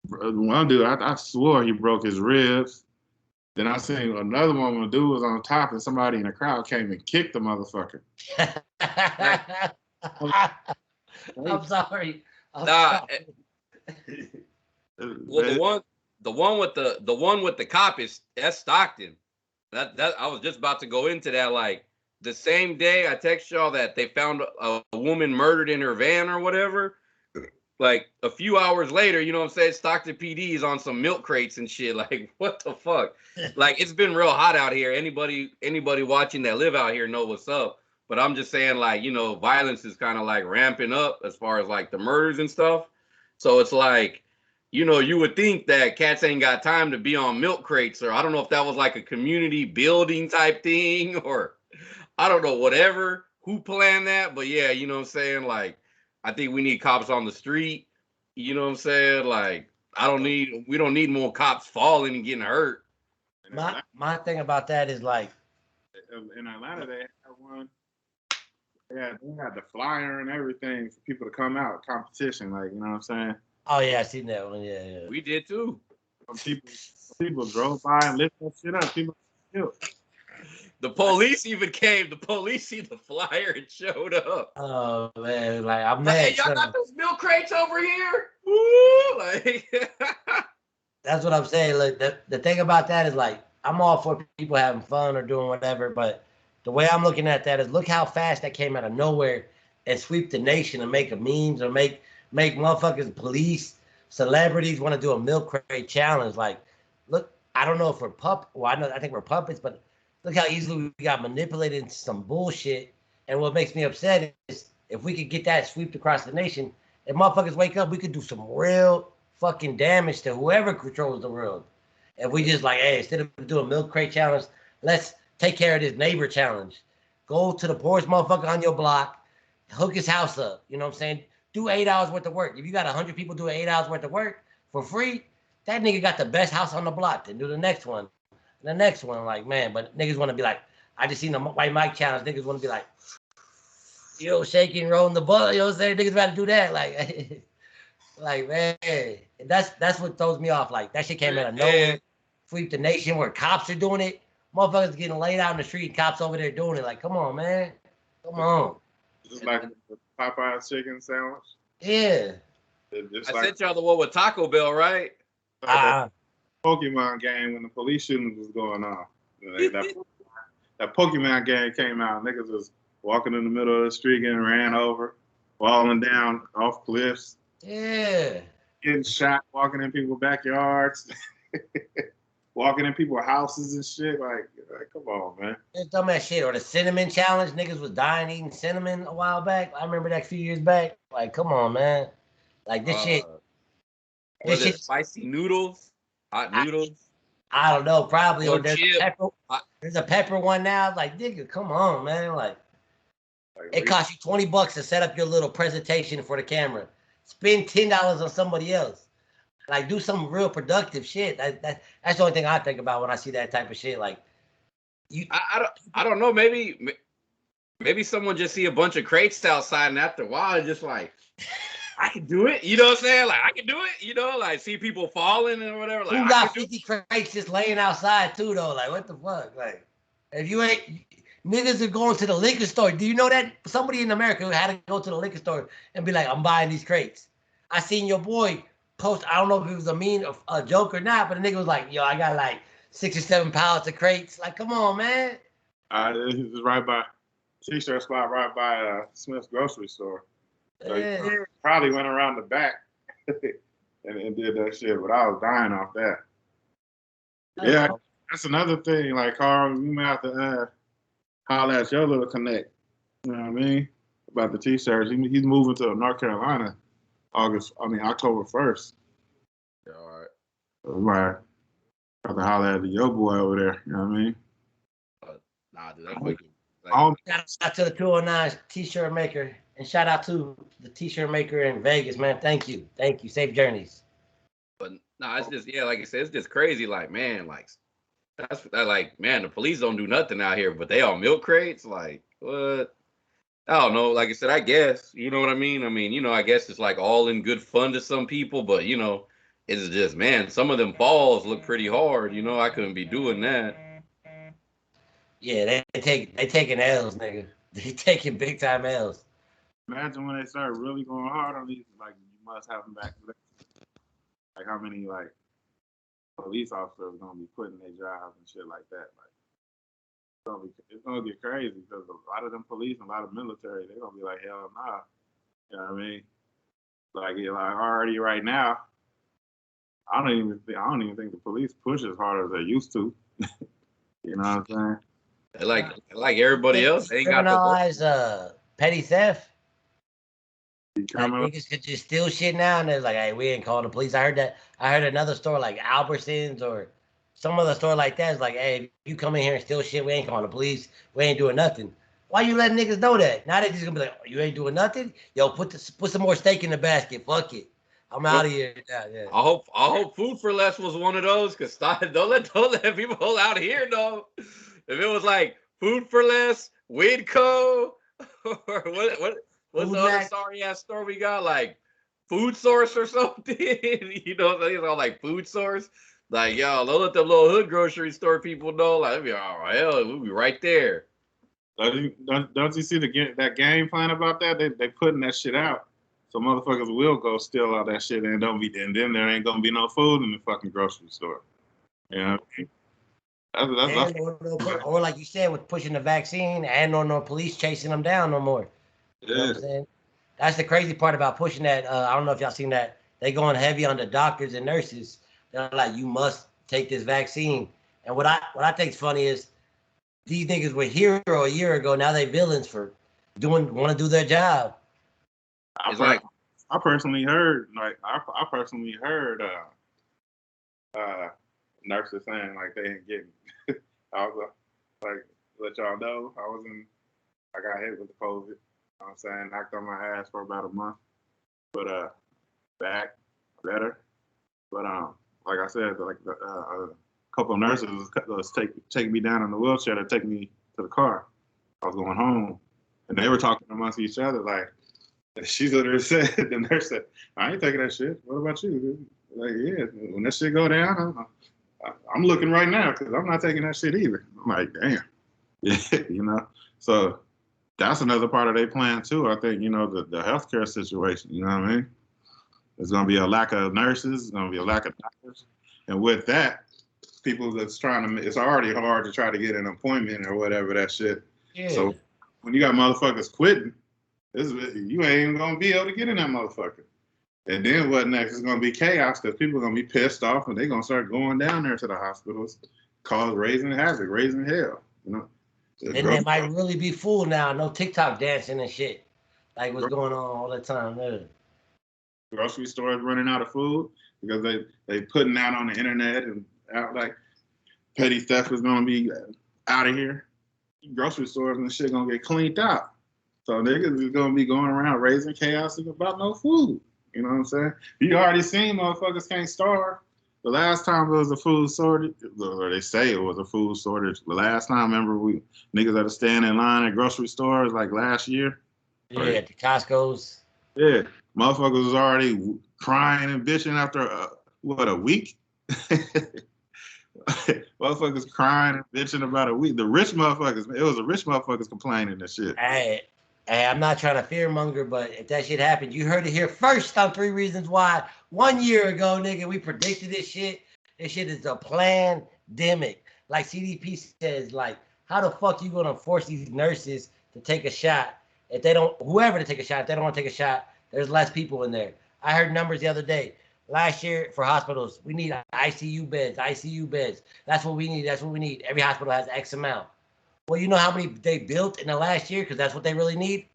One dude, I swore he broke his ribs. Then I seen another one when the dude was on top and somebody in the crowd came and kicked the motherfucker. I'm sorry. Well, the one with the cop that's Stockton. That I was just about to go into that. Like, the same day I text y'all that they found a woman murdered in her van or whatever. like a few hours later, you know what I'm saying? Stockton PD is on some milk crates and shit. Like, what the fuck? Like, it's been real hot out here. Anybody watching that live out here know what's up. But I'm just saying, like, you know, violence is kind of like ramping up as far as like the murders and stuff. So it's like, you know, you would think that cats ain't got time to be on milk crates, or I don't know if that was like a community building type thing, or I don't know, whatever, who planned that. But yeah, you know what I'm saying? Like, I think we need cops on the street. You know what I'm saying? Like, we don't need more cops falling and getting hurt. My thing about that is like, in Atlanta they had one. Yeah, they had the flyer and everything for people to come out, competition, like, you know what I'm saying? oh yeah, I seen that one. Yeah. We did too. Some people drove by and lifted that shit up. People killed. The police even came. The police see the flyer and showed up. Oh man, like I'm mad. Hey, y'all got those milk crates over here? Woo! Like, that's what I'm saying. Like the thing about that is like I'm all for people having fun or doing whatever, but the way I'm looking at that is look how fast that came out of nowhere and sweep the nation and make a memes or make motherfuckers, police, celebrities want to do a milk crate challenge. Like, look, I don't know if we're I think we're puppets, but look how easily we got manipulated into some bullshit. And what makes me upset is if we could get that swept across the nation, if motherfuckers wake up, we could do some real fucking damage to whoever controls the world. If we just like, hey, instead of doing milk crate challenge, let's take care of this neighbor challenge. Go to the poorest motherfucker on your block, hook his house up. You know what I'm saying? Do 8 hours worth of work. If you got 100 people doing 8 hours worth of work for free, that nigga got the best house on the block. Then do the next one. The next one, like, man, but niggas want to be like, I just seen the White Mike challenge. Niggas want to be like, yo, shaking, rolling the ball. You know what I'm saying? Niggas about to do that. Like, like, man, that's what throws me off. Like, that shit came out of nowhere. Sweep the nation where cops are doing it. Motherfuckers getting laid out in the street. Cops over there doing it. Like, come on, man. Come on. Just like the Popeye's chicken sandwich. Yeah. I sent y'all the one with Taco Bell, right? Like Pokemon game when the police shooting was going on. That Pokemon game came out. Niggas was walking in the middle of the street getting ran over, falling down off cliffs. Yeah. Getting shot, walking in people's backyards, walking in people's houses and shit. Like come on, man. It's dumbass shit. Or the cinnamon challenge. Niggas was dying eating cinnamon a while back. I remember that a few years back. Like, come on, man. Like, this shit. This shit. Spicy noodles? Hot noodles? I don't know. Probably. Or there's a pepper one now. Like, nigga, come on, man. Like it costs you $20 to set up your little presentation for the camera. Spend $10 on somebody else. Like, do some real productive shit. That's the only thing I think about when I see that type of shit. Like, I don't know. Maybe someone just see a bunch of crates outside, and after a while, it's just like, I can do it. You know what I'm saying? Like, I can do it. You know, like see people falling and whatever. Like, who got 50 crates just laying outside too, though? Like, what the fuck? Like, if you ain't. Niggas are going to the liquor store. Do you know that somebody in America had to go to the liquor store and be like, I'm buying these crates? I seen your boy post, I don't know if it was a joke or not, but the nigga was like, yo, I got like 6 or 7 pounds of crates. Like, come on, man. It was right by T-shirt spot right by Smith's grocery store. So he probably went around the back and did that shit, but I was dying off that. Yeah, that's another thing. Like, Carl, you may have to holler at your little connect. You know what I mean? About the T-shirts. He's moving to North Carolina October 1st. Yeah, all right. So right. Have to holler at your boy over there. You know what I mean? Nah, dude, that's wicked. Shout out to the 209 T-shirt maker. And shout out to the T-shirt maker in Vegas, man. Thank you. Safe journeys. But nah, it's just, like I said, it's just crazy. Like, man, like, man, the police don't do nothing out here, but they all milk crates. Like, what? I don't know. Like I said, I guess, you know what I mean? I mean, you know, I guess it's like all in good fun to some people, but you know, it's just, man, some of them falls look pretty hard. You know, I couldn't be doing that. Yeah, they taking L's, nigga. They taking big time L's. Imagine when they start really going hard on these, like, you must have them back. Like, how many, like, police officers gonna be quitting their jobs and shit like that? Like, it's gonna get crazy because a lot of them police and a lot of military, they're gonna be like, hell nah. You know what I mean? Like already right now, I don't even think the police push as hard as they used to. You know what I'm saying? Like everybody else, they ain't got the criminalize petty theft. Like niggas could just steal shit now, and they're like, "Hey, we ain't calling the police." I heard another store like Albertsons or some other store like that is like, "Hey, if you come in here and steal shit, we ain't calling the police. We ain't doing nothing." Why you letting niggas know that? Now they just gonna be like, oh, "You ain't doing nothing." Yo, put some more steak in the basket. Fuck it, I'm out of here. Yeah. I hope Food for Less was one of those. Cause don't let people out here know. If it was like Food for Less, Widco, or what's the other sorry ass store we got? Like Food Source or something. You know, it's all like Food Source. Like, yo, don't let the little hood grocery store people know. Like, we'll be right there. Don't you see that game plan about that? They putting that shit out. So motherfuckers will go steal all that shit and then there ain't gonna be no food in the fucking grocery store. You know what I mean? Or like you said, with pushing the vaccine and no police chasing them down no more. You know what I'm saying? That's the crazy part about pushing that. I don't know if y'all seen that. They going heavy on the doctors and nurses. They're like, you must take this vaccine. And what I think is funny is these niggas were hero a year ago. Now they villains for want to do their job. I personally heard nurses saying like they ain't getting. I was like, let y'all know I got hit with the COVID. You know what I'm saying, knocked on my ass for about a month, but back better. But like I said, like a couple of nurses was taking me down in the wheelchair to take me to the car. I was going home, and they were talking amongst each other like. She literally said, the nurse said, I ain't taking that shit. What about you? Like, yeah, when that shit go down, I'm looking right now because I'm not taking that shit either. I'm like, damn. Yeah, you know? So that's another part of their plan too. I think, you know, the healthcare situation, you know what I mean? There's going to be a lack of nurses. There's going to be a lack of doctors. And with that, people that's it's already hard to try to get an appointment or whatever that shit. Yeah. So when you got motherfuckers quitting, you ain't even gonna be able to get in that motherfucker. And then what next? It's gonna be chaos because people are gonna be pissed off and they're gonna start going down there to the hospitals, raising havoc, raising hell. You know. And they might really be fooled now. No TikTok dancing and shit like what's going on all the time. Grocery stores running out of food because they putting out on the internet and out like petty theft is gonna be out of here. Grocery stores and shit gonna get cleaned out. So niggas is gonna be going around raising chaos about no food. You know what I'm saying? You already seen motherfuckers can't starve. The last time there was a food shortage, or they say it was a food shortage. The last time, remember, niggas had to stand in line at grocery stores like last year. Yeah, at the Costco's. Yeah, motherfuckers was already crying and bitching after a week. Motherfuckers crying and bitching about a week. The rich motherfuckers, it was the rich motherfuckers complaining and shit. Hey, I'm not trying to fearmonger, but if that shit happened, you heard it here first on 3 Reasons Why. 1 year ago, nigga, we predicted this shit. This shit is a pandemic. Like CDP says, like, how the fuck you gonna force these nurses to take a shot if they don't, whoever to take a shot, if they don't want to take a shot, there's less people in there. I heard numbers the other day. Last year for hospitals, we need ICU beds. That's what we need. Every hospital has X amount. Well, you know how many they built in the last year because that's what they really need?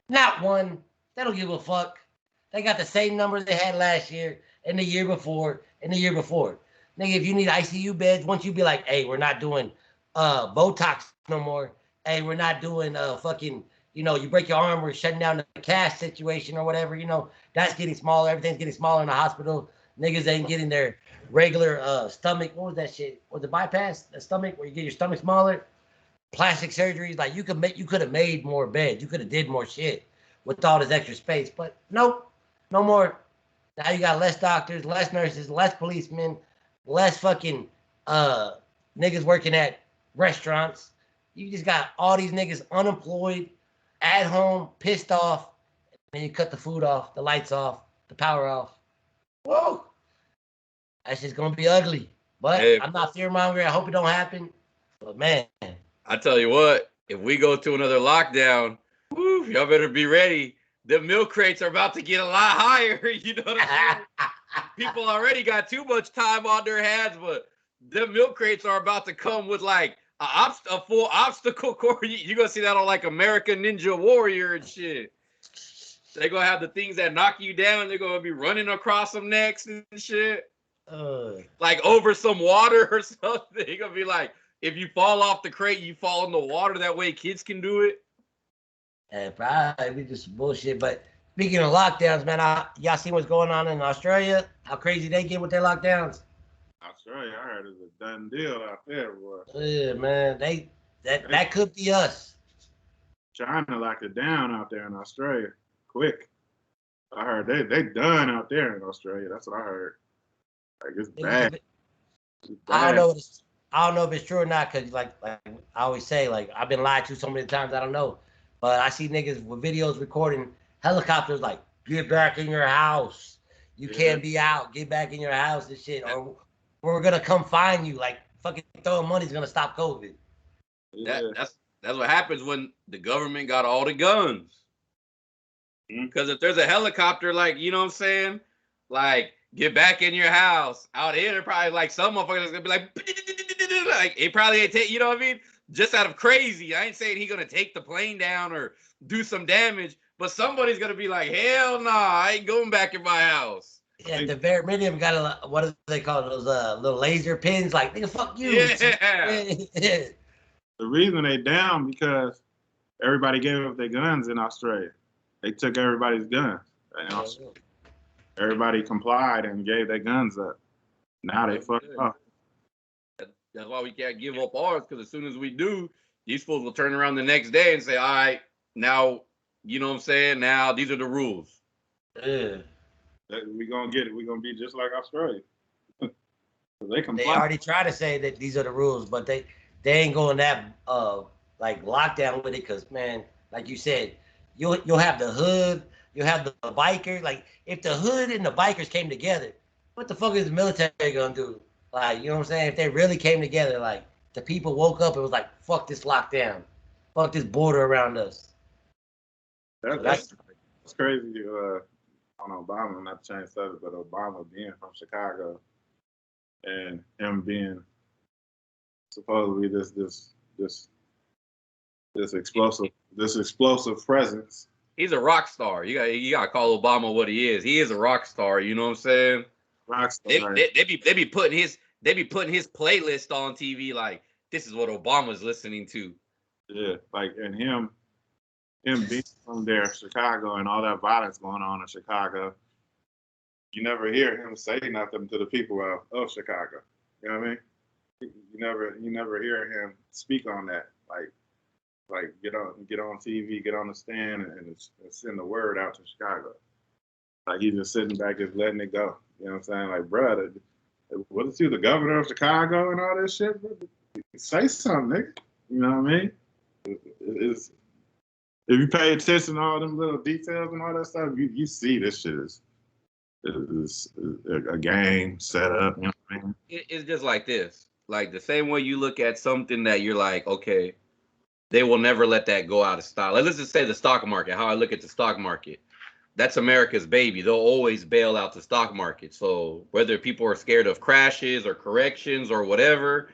Not one. They don't give a fuck. They got the same numbers they had last year and the year before and the year before. Nigga, if you need ICU beds, once you be like, hey, we're not doing Botox no more. Hey, we're not doing fucking, you know, you break your arm, we're shutting down the cash situation or whatever, you know, that's getting smaller. Everything's getting smaller in the hospital. Niggas ain't getting their regular stomach. What was that shit? Was it bypass? The stomach where you get your stomach smaller? Plastic surgeries, like you could have made more beds, you could have did more shit with all this extra space, but nope, no more. Now you got less doctors, less nurses, less policemen, less fucking niggas working at restaurants. You just got all these niggas unemployed, at home, pissed off, and you cut the food off, the lights off, the power off. Whoa, that's just gonna be ugly. But hey, I'm not fear-mongering. I hope it don't happen. But man, I tell you what, if we go to another lockdown, woo, y'all better be ready. the milk crates are about to get a lot higher. You know what I'm saying? People already got too much time on their hands, but the milk crates are about to come with like a full obstacle course. You're gonna see that on like American Ninja Warrior and shit. They're gonna have the things that knock you down. They're gonna be running across them next and shit. Like over some water or something. They're gonna be like, if you fall off the crate, you fall in the water. That way kids can do it. Yeah, probably just bullshit. But speaking of lockdowns, man, y'all seen what's going on in Australia? How crazy they get with their lockdowns? Australia, I heard, is a done deal out there, boy. Yeah, man, that could be us. China locked it down out there in Australia, quick. I heard they done out there in Australia. That's what I heard. Like it's bad. I don't know if it's true or not, because like I always say, like I've been lied to so many times, I don't know. But I see niggas with videos recording helicopters like, get back in your house. You can't be out. Get back in your house and shit. Or we're going to come find you. Like, fucking throwing money is going to stop COVID. That's what happens when the government got all the guns. Because if there's a helicopter, like, you know what I'm saying? Like, get back in your house. Out here, they're probably like, some motherfuckers going to be like, it probably ain't take, you know what I mean? Just out of crazy. I ain't saying he's going to take the plane down or do some damage, but somebody's going to be like, hell nah, I ain't going back in my house. Yeah, the Vietnam got what do they call those little laser pins? Like, nigga, fuck you. Yeah. The reason they down because everybody gave up their guns in Australia. They took everybody's guns. Everybody complied and gave their guns up. Now they fucked up. That's why we can't give up ours, because as soon as we do, these fools will turn around the next day and say, all right, now, you know what I'm saying? Now, these are the rules. Yeah. We're going to get it. We're going to be just like Australia. They already try to say that these are the rules, but they ain't going that like lockdown with it, because, man, like you said, you'll have the hood, you'll have the bikers. Like, if the hood and the bikers came together, what the fuck is the military going to do? Like, you know what I'm saying? If they really came together, like, the people woke up and was like, fuck this lockdown. Fuck this border around us. That's crazy. On Obama, not to change subject, but Obama being from Chicago and him being supposedly this explosive presence. He's a rock star. You got to call Obama what he is. He is a rock star. You know what I'm saying? Rockstar. They be putting his playlist on TV like, this is what Obama's listening to. Yeah, like, and him being from there, Chicago, and all that violence going on in Chicago, you never hear him say nothing to the people of Chicago. You know what I mean? You never hear him speak on that. Like get on TV, get on the stand, and send the word out to Chicago. Like he's just sitting back, just letting it go. You know what I'm saying? Like, brother, what is you, the governor of Chicago and all this shit? Say something, nigga. You know what I mean? If you pay attention to all them little details and all that stuff, you see this shit is a game set up. You know what I mean? It's just like this. Like the same way you look at something that you're like, okay, they will never let that go out of style. Like, let's just say the stock market, how I look at the stock market. That's America's baby. They'll always bail out the stock market. So whether people are scared of crashes or corrections or whatever,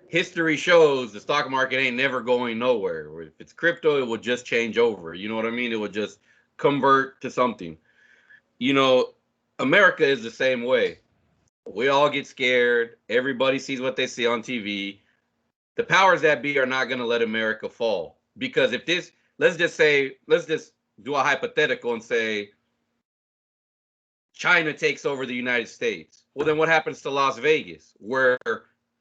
history shows the stock market ain't never going nowhere. Or if it's crypto, it will just change over. You know what I mean? It will just convert to something. You know, America is the same way. We all get scared. Everybody sees what they see on TV. The powers that be are not going to let America fall. Because if this, let's just do a hypothetical and say China takes over the United States. Well, then what happens to Las Vegas, where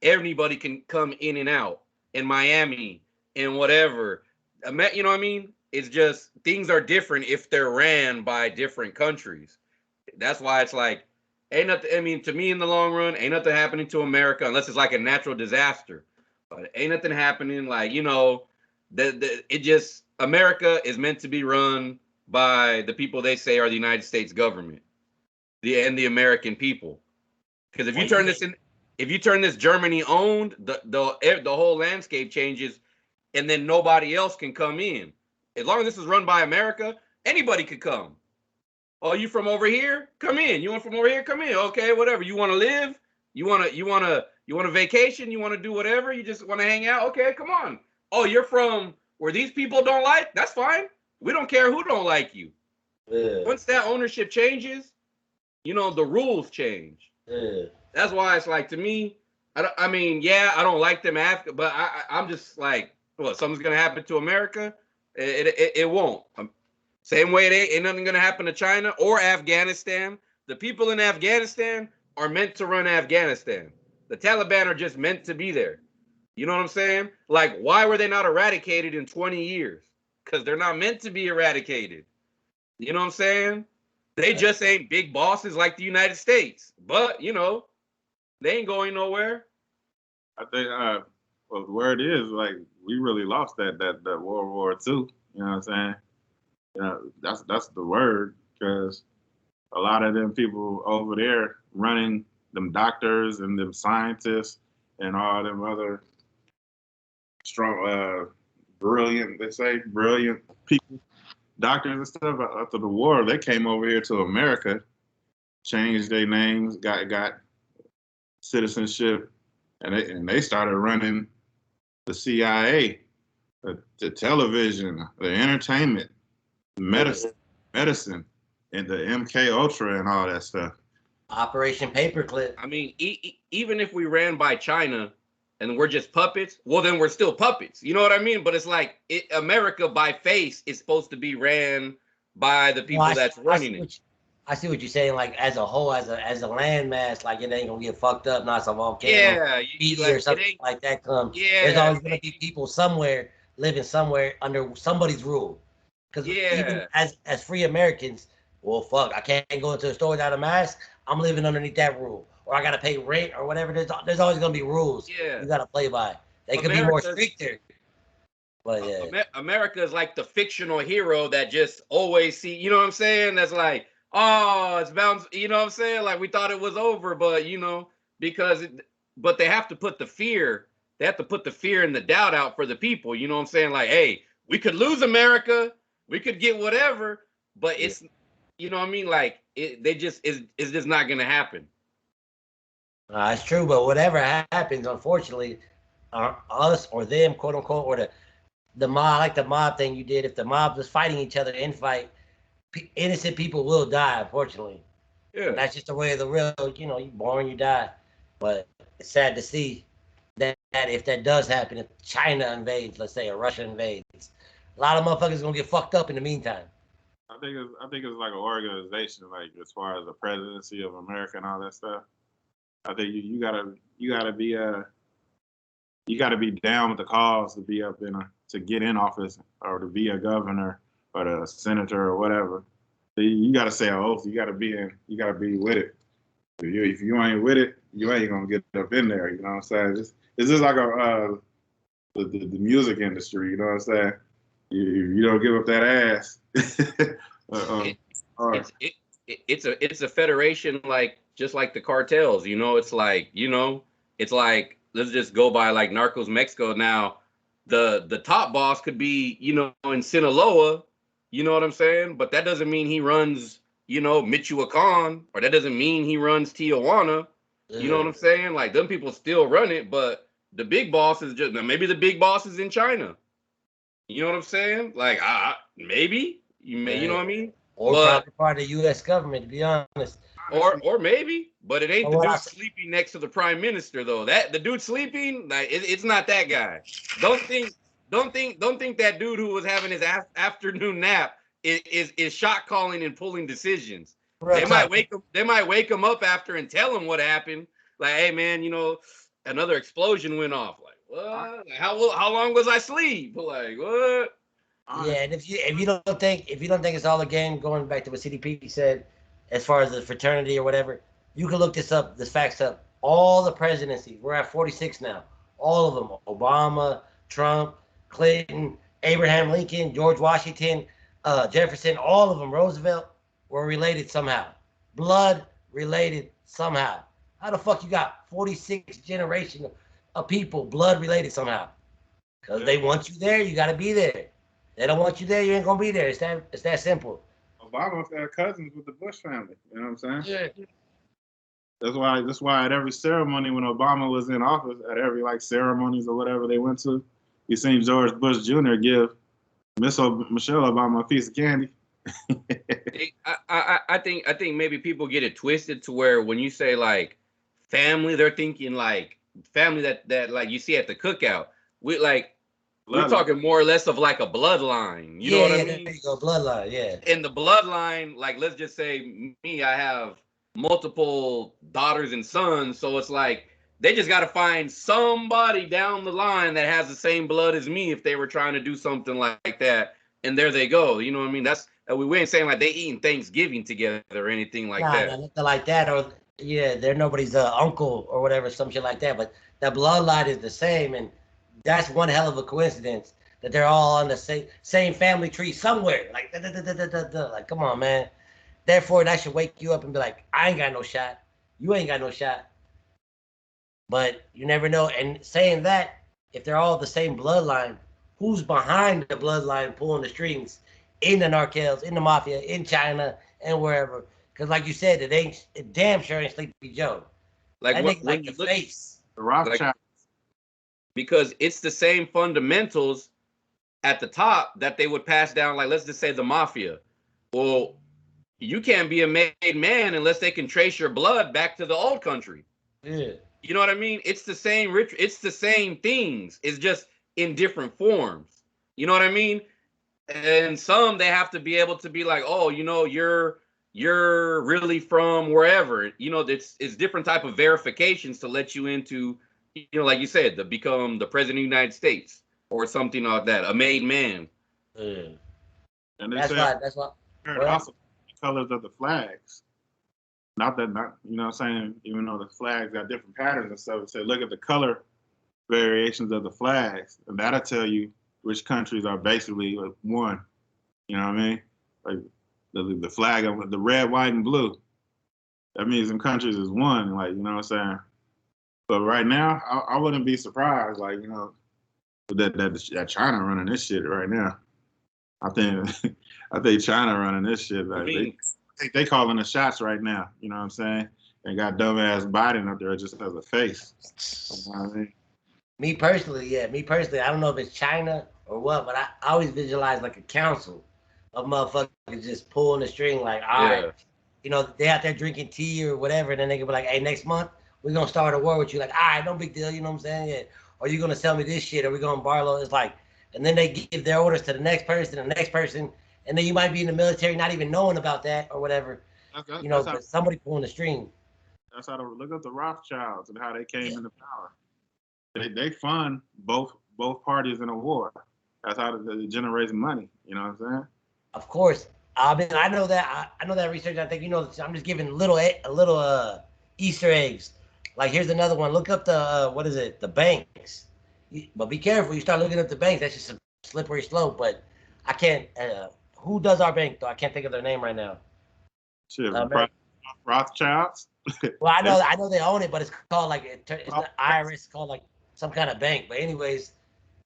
anybody can come in and out, in Miami, and whatever? You know what I mean? It's just things are different if they're ran by different countries. That's why it's like, ain't nothing. I mean, to me, in the long run, ain't nothing happening to America unless it's like a natural disaster. But ain't nothing happening. Like, you know, America is meant to be run by the people they say are the United States government, and the American people. Because if you turn this Germany owned, the whole landscape changes, and then nobody else can come in. As long as this is run by America, Anybody could come. Oh, you from over here? Come in. You want from over here? Come in. Okay, whatever. You want to live? You want to vacation? You want to do whatever? You just want to hang out? Okay, come on. Oh, you're from where these people don't like? That's fine. We don't care who don't like you. Yeah. Once that ownership changes, the rules change. Yeah. That's why it's like, to me, I mean, yeah, I don't like them Africa, but I'm just like, what, something's gonna happen to America? It won't. Same way it ain't nothing gonna happen to China or Afghanistan. The people in Afghanistan are meant to run Afghanistan. The Taliban are just meant to be there. You know what I'm saying? Like, why were they not eradicated in 20 years? Because they're not meant to be eradicated. You know what I'm saying? They just ain't big bosses like the United States. But, they ain't going nowhere. I think, well, the word is, like, we really lost that World War II. You know what I'm saying? That's the word, because a lot of them people over there running them doctors and them scientists and all them other strong, brilliant people, doctors and stuff, after the war, they came over here to America, changed their names, got citizenship, and they started running the CIA, the television, the entertainment, medicine, and the MK Ultra and all that stuff. Operation Paperclip. I mean, even if we ran by China and we're just puppets, well, then we're still puppets. You know what I mean? But it's like America by face is supposed to be ran by the people that's running it. I see what you're saying. Like, as a whole, as a landmass, like, it ain't gonna get fucked up. Not some volcano, or something like that comes. Yeah, there's always gonna be people somewhere living somewhere under somebody's rule. Because even as free Americans, well, fuck, I can't go into a store without a mask. I'm living underneath that rule, or I gotta pay rent or whatever. There's always gonna be rules. Yeah, you gotta play by. They could be more stricter. But yeah, America is like the fictional hero that just always see. You know what I'm saying? That's like, oh, it's bound. You know what I'm saying? Like, we thought it was over, but but they have to put the fear. They have to put the fear and the doubt out for the people. You know what I'm saying? Like, hey, we could lose America. We could get whatever, but it's, you know what I mean? Like, it's just not going to happen. It's true, but whatever happens, unfortunately, us or them, quote unquote, or the mob, like the mob thing you did, if the mob was fighting each other in fight, innocent people will die, unfortunately. Yeah. And that's just the way of the real, you born, you die. But it's sad to see that if that does happen, if China invades, let's say, or Russia invades, a lot of motherfuckers gonna get fucked up in the meantime. I think it's like an organization, like, as far as the presidency of America and all that stuff. I think you gotta be down with the cause to be up to get in office, or to be a governor or a senator or whatever. You gotta say an oath. You gotta be with it. If you ain't with it, you ain't gonna get up in there. You know what I'm saying? It's just like the music industry. You know what I'm saying? You don't give up that ass. It's a federation, like, just like the cartels. It's like, let's just go by like Narcos Mexico. Now, the top boss could be in Sinaloa. You know what I'm saying? But that doesn't mean he runs Michoacan, or that doesn't mean he runs Tijuana. You know what I'm saying? Like, them people still run it, but the big boss is just, maybe the big boss is in China. You know what I'm saying? Like, maybe you know what I mean? Or probably part of the U.S. government, to be honest. Or maybe, but it ain't the dude sleeping next to the prime minister, though. That the dude sleeping, like, it's not that guy. Don't think that dude who was having his afternoon nap is shot calling and pulling decisions. Right. They might wake him up after and tell him what happened. Like, hey man, another explosion went off. Like, what? Like, how long was I asleep? Like, what? Yeah, and if you don't think it's all a game, going back to what CDP said, as far as the fraternity or whatever, you can look this facts up. All the presidencies, we're at 46 now. All of them: Obama, Trump, Clinton, Abraham Lincoln, George Washington, Jefferson, all of them, Roosevelt, were related somehow. Blood related somehow. How the fuck you got 46 generations of people blood related somehow? Because they want you there, you got to be there. They don't want you there. You ain't gonna be there. It's that simple. Obama had cousins with the Bush family. You know what I'm saying? Yeah. That's why at every ceremony when Obama was in office, at every like ceremonies or whatever they went to, you seen George Bush Jr. give Michelle Obama a piece of candy. I think maybe people get it twisted to where when you say like family, they're thinking like family that like you see at the cookout. We're talking more or less of like a bloodline. You know what I mean? There you go, bloodline. Yeah. In the bloodline, like let's just say me, I have multiple daughters and sons, so it's like they just got to find somebody down the line that has the same blood as me if they were trying to do something like that, and there they go. You know what I mean? That's we ain't saying like they eating Thanksgiving together or anything like that. Nothing like that, or they're nobody's uncle or whatever, some shit like that. But the bloodline is the same, and that's one hell of a coincidence that they're all on the same family tree somewhere. Like, like, come on, man. Therefore, that should wake you up and be like, I ain't got no shot. You ain't got no shot. But you never know. And saying that, if they're all the same bloodline, who's behind the bloodline pulling the strings in the narcos, in the mafia, in China, and wherever? Because like you said, it damn sure ain't Sleepy Joe. Like that nigga like the face. The Rothschild. Because it's the same fundamentals at the top that they would pass down. Like let's just say the mafia. Well, you can't be a made man unless they can trace your blood back to the old country. Yeah. You know what I mean? It's the same ritual. It's the same things. It's just in different forms. You know what I mean? And some they have to be able to be like, oh, you know, you're really from wherever. You know, it's different type of verifications to let you into, you know, like you said, to become the president of the United States or something like that, a made man. Yeah. And that's why. Also, the colors of the flags. Not you know what I'm saying, even though the flags got different patterns and stuff, say look at the color variations of the flags, and that'll tell you which countries are basically like one. You know what I mean? Like the flag of the red, white, and blue. That means them countries is one, like, you know what I'm saying? But right now, I wouldn't be surprised, like, you know, that China running this shit right now. I think China running this shit. Like, they calling the shots right now. You know what I'm saying? They got dumbass Biden up there just as a face. You know what I mean? Me personally, I don't know if it's China or what, but I always visualize like a council of motherfuckers just pulling the string, like, all right, you know, they out there drinking tea or whatever, and then they can be like, hey, next month we're gonna start a war with you. Like, all right, no big deal, you know what I'm saying? Yeah. Or you gonna sell me this shit, or we gonna borrow? It's like, and then they give their orders to the next person, and then you might be in the military not even knowing about that or whatever. You know, but somebody pulling the string. That's how to look at the Rothschilds and how they came into power. They fund both parties in a war. That's how they generate money. You know what I'm saying? Of course. I mean, I know that research. I think, you know, I'm just giving little Easter eggs. Like, here's another one. Look up the banks. But be careful. You start looking up the banks. That's just a slippery slope. But I can't. Who does our bank though? I can't think of their name right now. Shit, Rothschilds. Well, I know they own it, but it's called like it's not IRS. Called like some kind of bank. But anyways,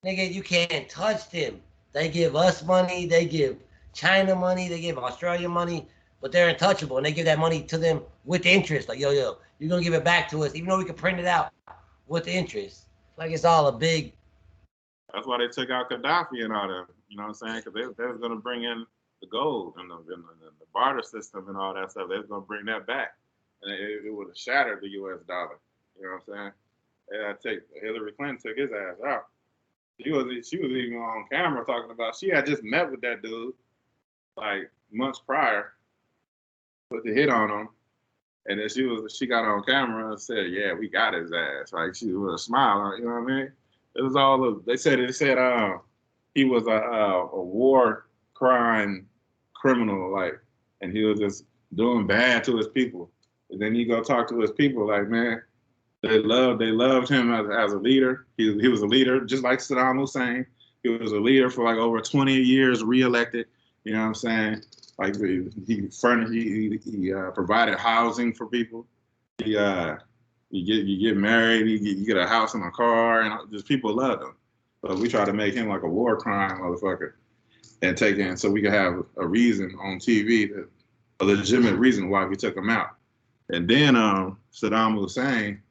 nigga, you can't touch them. They give us money. They give China money. They give Australia money. But they're untouchable, and they give that money to them with interest. Like, yo, you're gonna give it back to us, even though we can print it out with interest. Like, it's all a big. That's why they took out Gaddafi and all that. You know what I'm saying? Because they was gonna bring in the gold and the barter system and all that stuff. They was gonna bring that back, and it would have shattered the U.S. dollar. You know what I'm saying? Hillary Clinton took his ass out. She was even on camera talking about she had just met with that dude like months prior, put the hit on him, and then she got on camera and said, "Yeah, we got his ass." Like, she with a smile, you know what I mean? It was all they said he was a war crime criminal, like, and he was just doing bad to his people. And then you go talk to his people, like, man, they loved him as a leader. He was a leader, just like Saddam Hussein. He was a leader for like over 20 years, reelected. You know what I'm saying? Like, he provided housing for people. You get married, you get a house and a car, and just people love him. But we try to make him like a war crime motherfucker. and taking so we could have a reason on TV, a legitimate reason why we took him out. And then Saddam Hussein,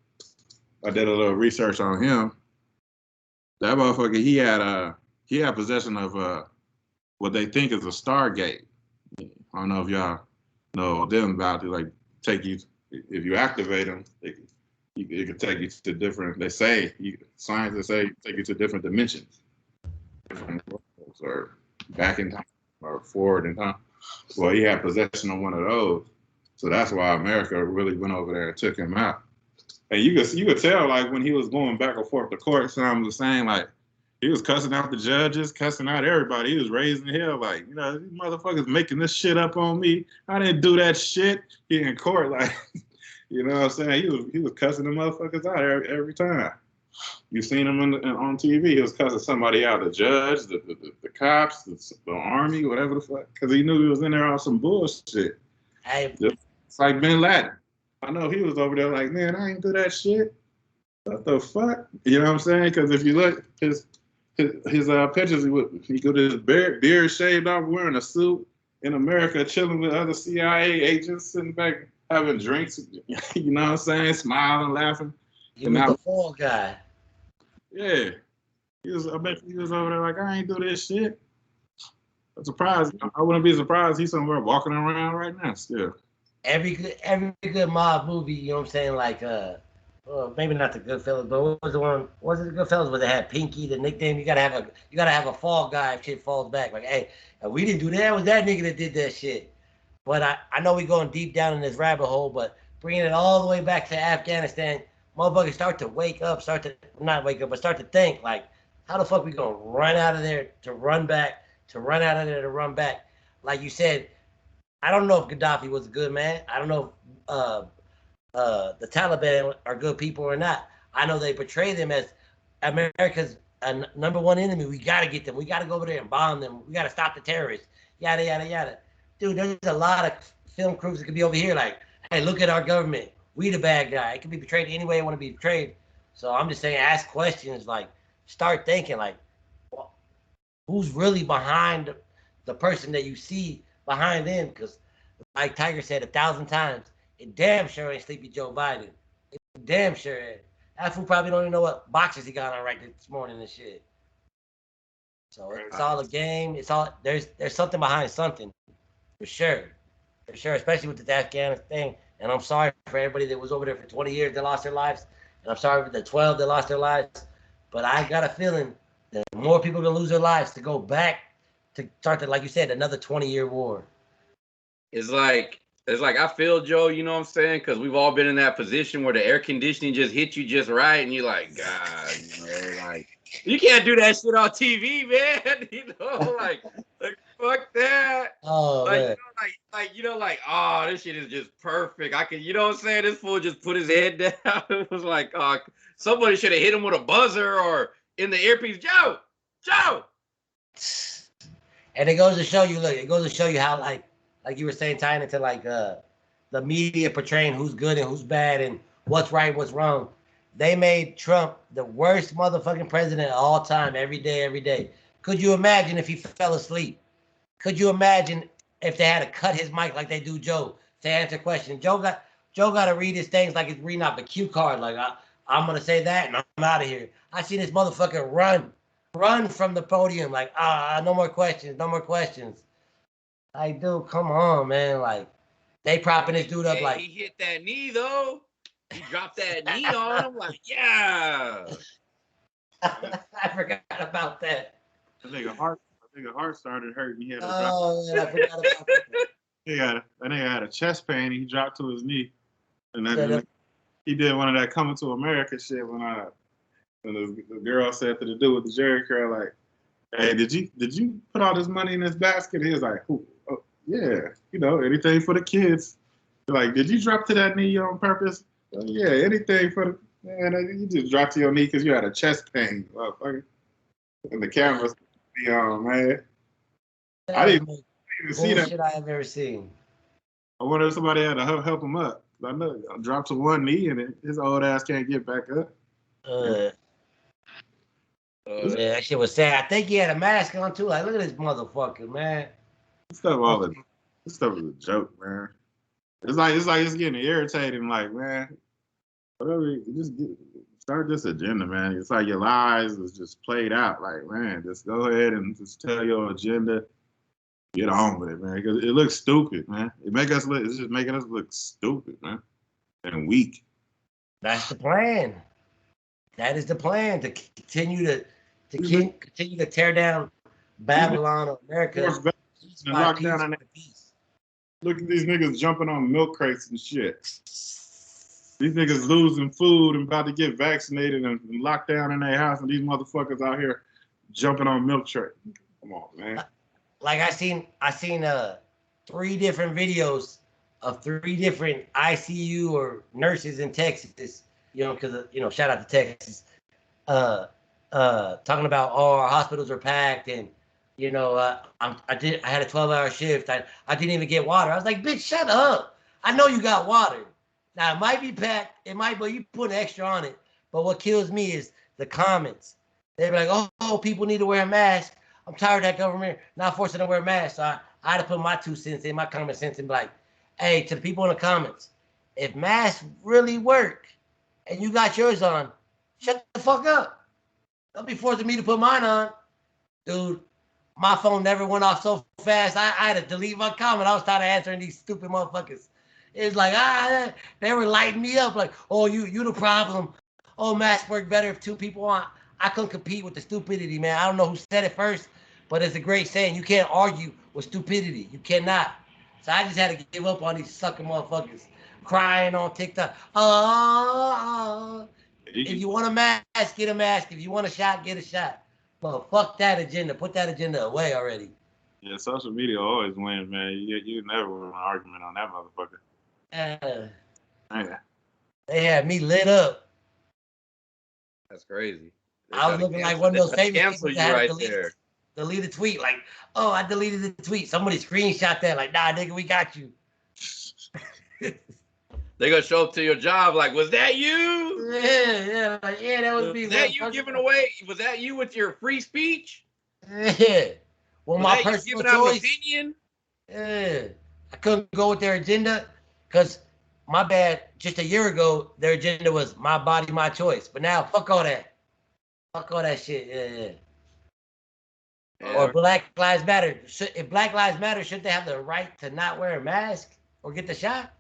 I did a little research on him. That motherfucker, he had possession of what they think is a Stargate. I don't know if y'all know them about it. Like, take you if you activate them, it can take you to different. They say scientists say take you to different dimensions, different worlds, or back in time or forward in time. Well, he had possession of one of those, so that's why America really went over there and took him out. And you could tell, like, when he was going back and forth to court, Sam was saying, like, he was cussing out the judges, cussing out everybody. He was raising hell, like, you know, these motherfuckers making this shit up on me. I didn't do that shit. He in court, like, you know what I'm saying? He was cussing the motherfuckers out every time. You seen him on TV. He was cussing somebody out, the judge, the cops, the army, whatever the fuck, because he knew he was in there on some bullshit. It's like Bin Laden. I know he was over there like, man, I ain't do that shit. What the fuck? You know what I'm saying? Because if you look his pictures, he got his beard shaved off, wearing a suit in America, chilling with other CIA agents, sitting back having drinks. You know what I'm saying? Smiling, laughing. You was the fall guy. Yeah, I bet he was over there like, I ain't do this shit. I'm surprised. I wouldn't be surprised he's somewhere walking around right now still. Every good mob movie, you know what I'm saying? Like, maybe not the Goodfellas, but what was the one? Was it the Goodfellas where they had Pinky, the nickname? You gotta have a fall guy if shit falls back. Like, hey, we didn't do that. It was that nigga that did that shit. But I know we going deep down in this rabbit hole, but bringing it all the way back to Afghanistan, motherfuckers start to wake up, start to think, like, how the fuck we gonna run out of there to run back, to run out of there to run back? Like you said, I don't know if Gaddafi was a good man. I don't know if the Taliban are good people or not. I know they portray them as America's number one enemy. We got to get them. We got to go over there and bomb them. We got to stop the terrorists. Yada, yada, yada. Dude, there's a lot of film crews that could be over here like, hey, look at our government. We the bad guy. It can be portrayed any way it want to be portrayed. So I'm just saying, ask questions, like, start thinking, like, well, who's really behind the person that you see behind them? Because like Tiger said 1,000 times, it damn sure ain't Sleepy Joe Biden. It damn sure ain't. That fool probably don't even know what boxes he got on right this morning and shit. So it's all a game. It's all there's something behind something, for sure, especially with the Afghanistan thing. And I'm sorry for everybody that was over there for 20 years that lost their lives, and I'm sorry for the 12 that lost their lives. But I got a feeling that more people are gonna lose their lives to go back to start to, like you said, another 20-year war. It's like I feel, Joe, you know what I'm saying? Because we've all been in that position where the air conditioning just hit you just right, and you're like, God, you know, like, you can't do that shit on TV, man. You know, like fuck that. Oh, like, man. Like, oh, this shit is just perfect. I can, you know what I'm saying? This fool just put his head down. It was like, somebody should have hit him with a buzzer or in the earpiece. Joe. And it goes to show you, how, like you were saying, tying into like the media portraying who's good and who's bad and what's right, what's wrong. They made Trump the worst motherfucking president of all time, every day. Could you imagine if he fell asleep? Could you imagine if they had to cut his mic like they do Joe to answer questions? Joe got to read his things like he's reading off a cue card. Like, I'm gonna say that and I'm out of here. I seen this motherfucker run from the podium like, no more questions. Like, dude, come on, man. Like, they propping this dude up like, he hit that knee though. He dropped that knee on him. Like, yeah. I forgot about that. I think a heart started hurting. He had to I forgot about that. I think I had a chest pain. He dropped to his knee, and he did one of that Coming to America shit when the girl said to the dude with the Jerry curl, like, hey, did you put all this money in this basket? He was like, oh, yeah, you know, anything for the kids. Like, did you drop to that knee on purpose? Yeah, anything for the man. You just dropped to your knee because you had a chest pain, motherfucker. And the camera's be on, man. I didn't even see that. Shit I have ever seen. I wonder if somebody had to help him up. I know I dropped to one knee and his old ass can't get back up. Yeah, that shit was sad. I think he had a mask on too. Like, look at this motherfucker, man. This stuff is a joke, man. It's getting irritating. Like, man, whatever. Start this agenda, man. It's like your lies is just played out. Like, man, just go ahead and just tell your agenda. Get on with it, man. Because it looks stupid, man. It's just making us look stupid, man, and weak. That's the plan. That is the plan to continue to tear down Babylon or America. Lock down on Look at these niggas jumping on milk crates and shit. These niggas losing food and about to get vaccinated and locked down in their house, and these motherfuckers out here jumping on milk trays. Come on, man. Like I seen 3 different videos of 3 different ICU or nurses in Texas. You know, because shout out to Texas. Talking about our hospitals are packed and I had a 12-hour shift. I didn't even get water. I was like, bitch, shut up. I know you got water. Now it might be packed. It might, but you put extra on it. But what kills me is the comments. They be like, oh, people need to wear a mask. I'm tired of that government not forcing them to wear masks. So I had to put my 2 cents in, my common sense, and be like, hey, to the people in the comments, if masks really work and you got yours on, shut the fuck up. Don't be forcing me to put mine on. Dude, my phone never went off so fast. I had to delete my comment. I was tired of answering these stupid motherfuckers. It's like, they were lighting me up like, oh, you the problem. Oh, masks work better if 2 people on. I couldn't compete with the stupidity, man. I don't know who said it first, but it's a great saying. You can't argue with stupidity. You cannot. So I just had to give up on these sucking motherfuckers crying on TikTok. If you want a mask, get a mask. If you want a shot, get a shot. But fuck that agenda. Put that agenda away already. Yeah, social media always wins, man. You never win an argument on that motherfucker. They had me lit up. That's crazy. I was looking like one of those famous cancel people you that right had there. delete a tweet. Like, oh, I deleted the tweet. Somebody screenshot that. Like, nah, nigga, we got you. They gonna show up to your job like, was that you? Yeah, like, yeah, that was me. Was that you giving away? Was that you with your free speech? Yeah. Well, my personal choice. Opinion? Yeah. I couldn't go with their agenda because my bad. Just a year ago, their agenda was my body, my choice. But now, fuck all that. Fuck all that shit. Yeah. Or Black Lives Matter. If Black Lives Matter, should they have the right to not wear a mask or get the shot?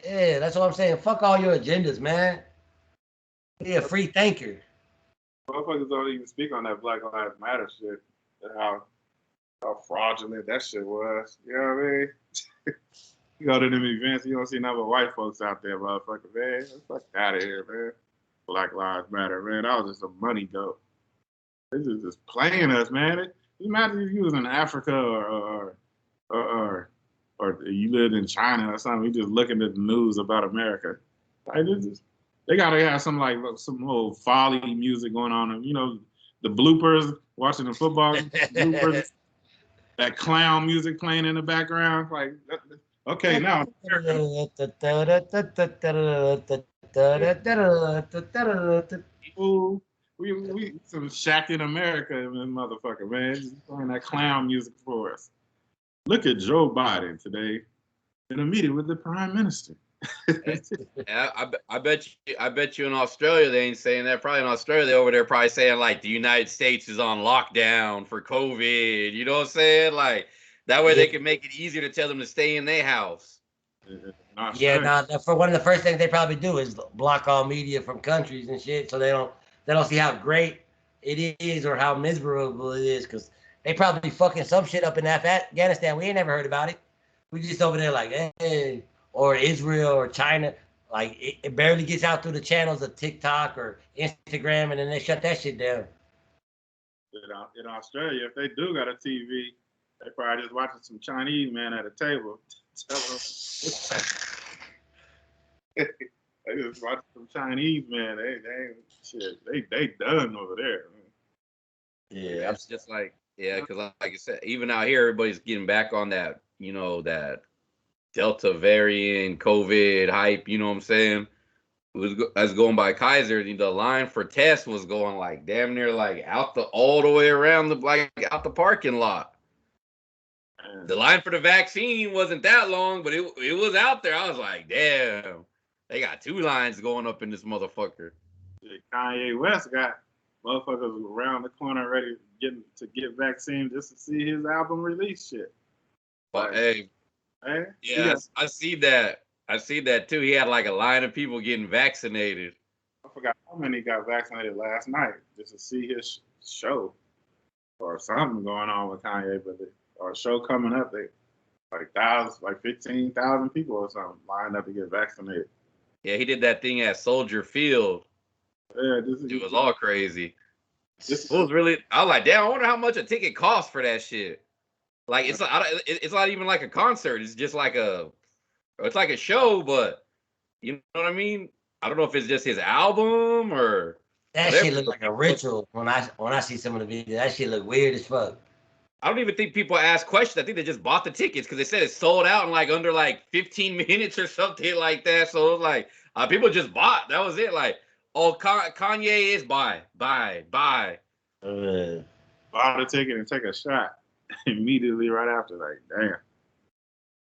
Yeah, that's what I'm saying. Fuck all your agendas, man. Be a free thinker. Motherfuckers don't even speak on that Black Lives Matter shit. How fraudulent that shit was. You know what I mean? You go to them events, you don't see none but white folks out there, motherfucker, man. Fuck out of here, man. Black Lives Matter, man. That was just a money dope. They just playing us, man. Imagine if you was in Africa or you lived in China or something. You just looking at the news about America. Like, they gotta have some old folly music going on, and the bloopers, watching the football bloopers, that clown music playing in the background. Like, okay, now. We some Shaq in America, motherfucker, man. Just playing that clown music for us. Look at Joe Biden today in a meeting with the Prime Minister. I bet you in Australia they ain't saying that. Probably in Australia they over there probably saying like the United States is on lockdown for COVID. You know what I'm saying? Like that way they can make it easier to tell them to stay in their house. For one of the first things they probably do is block all media from countries and shit, so they don't see how great it is or how miserable it is, because they probably fucking some shit up in Afghanistan. We ain't never heard about it. We just over there like, hey, or Israel or China. Like it barely gets out through the channels of TikTok or Instagram, and then they shut that shit down. In Australia, if they do got a TV, they probably just watching some Chinese man at a table. They just watching some Chinese man. They done over there. Man. Yeah, it's just like because like I said, even out here, everybody's getting back on that, that Delta variant COVID hype. You know what I'm saying? as going by Kaiser, the line for tests was going like damn near like all the way around out the parking lot. The line for the vaccine wasn't that long, but it was out there. I was like, damn, they got 2 lines going up in this motherfucker. Kanye West got motherfuckers around the corner ready to get vaccine just to see his album release shit. But hey, yeah, I see that. I see that too. He had like a line of people getting vaccinated. I forgot how many got vaccinated last night just to see his show or something going on with Kanye, or a show coming up. They like 15,000 people or something lined up to get vaccinated. Yeah, he did that thing at Soldier Field. Yeah, it was all crazy. It was really. I was like, damn. I wonder how much a ticket costs for that shit. Like it's not even like a concert. It's just like it's like a show, but you know what I mean. I don't know if it's just his album or that shit look like a ritual. When I see some of the videos, that shit look weird as fuck. I don't even think people ask questions. I think they just bought the tickets because they said it sold out in like under like 15 minutes or something like that. So it was like people just bought. That was it. Like, oh, Kanye is buy. Buy the ticket and take a shot immediately right after. Like, damn.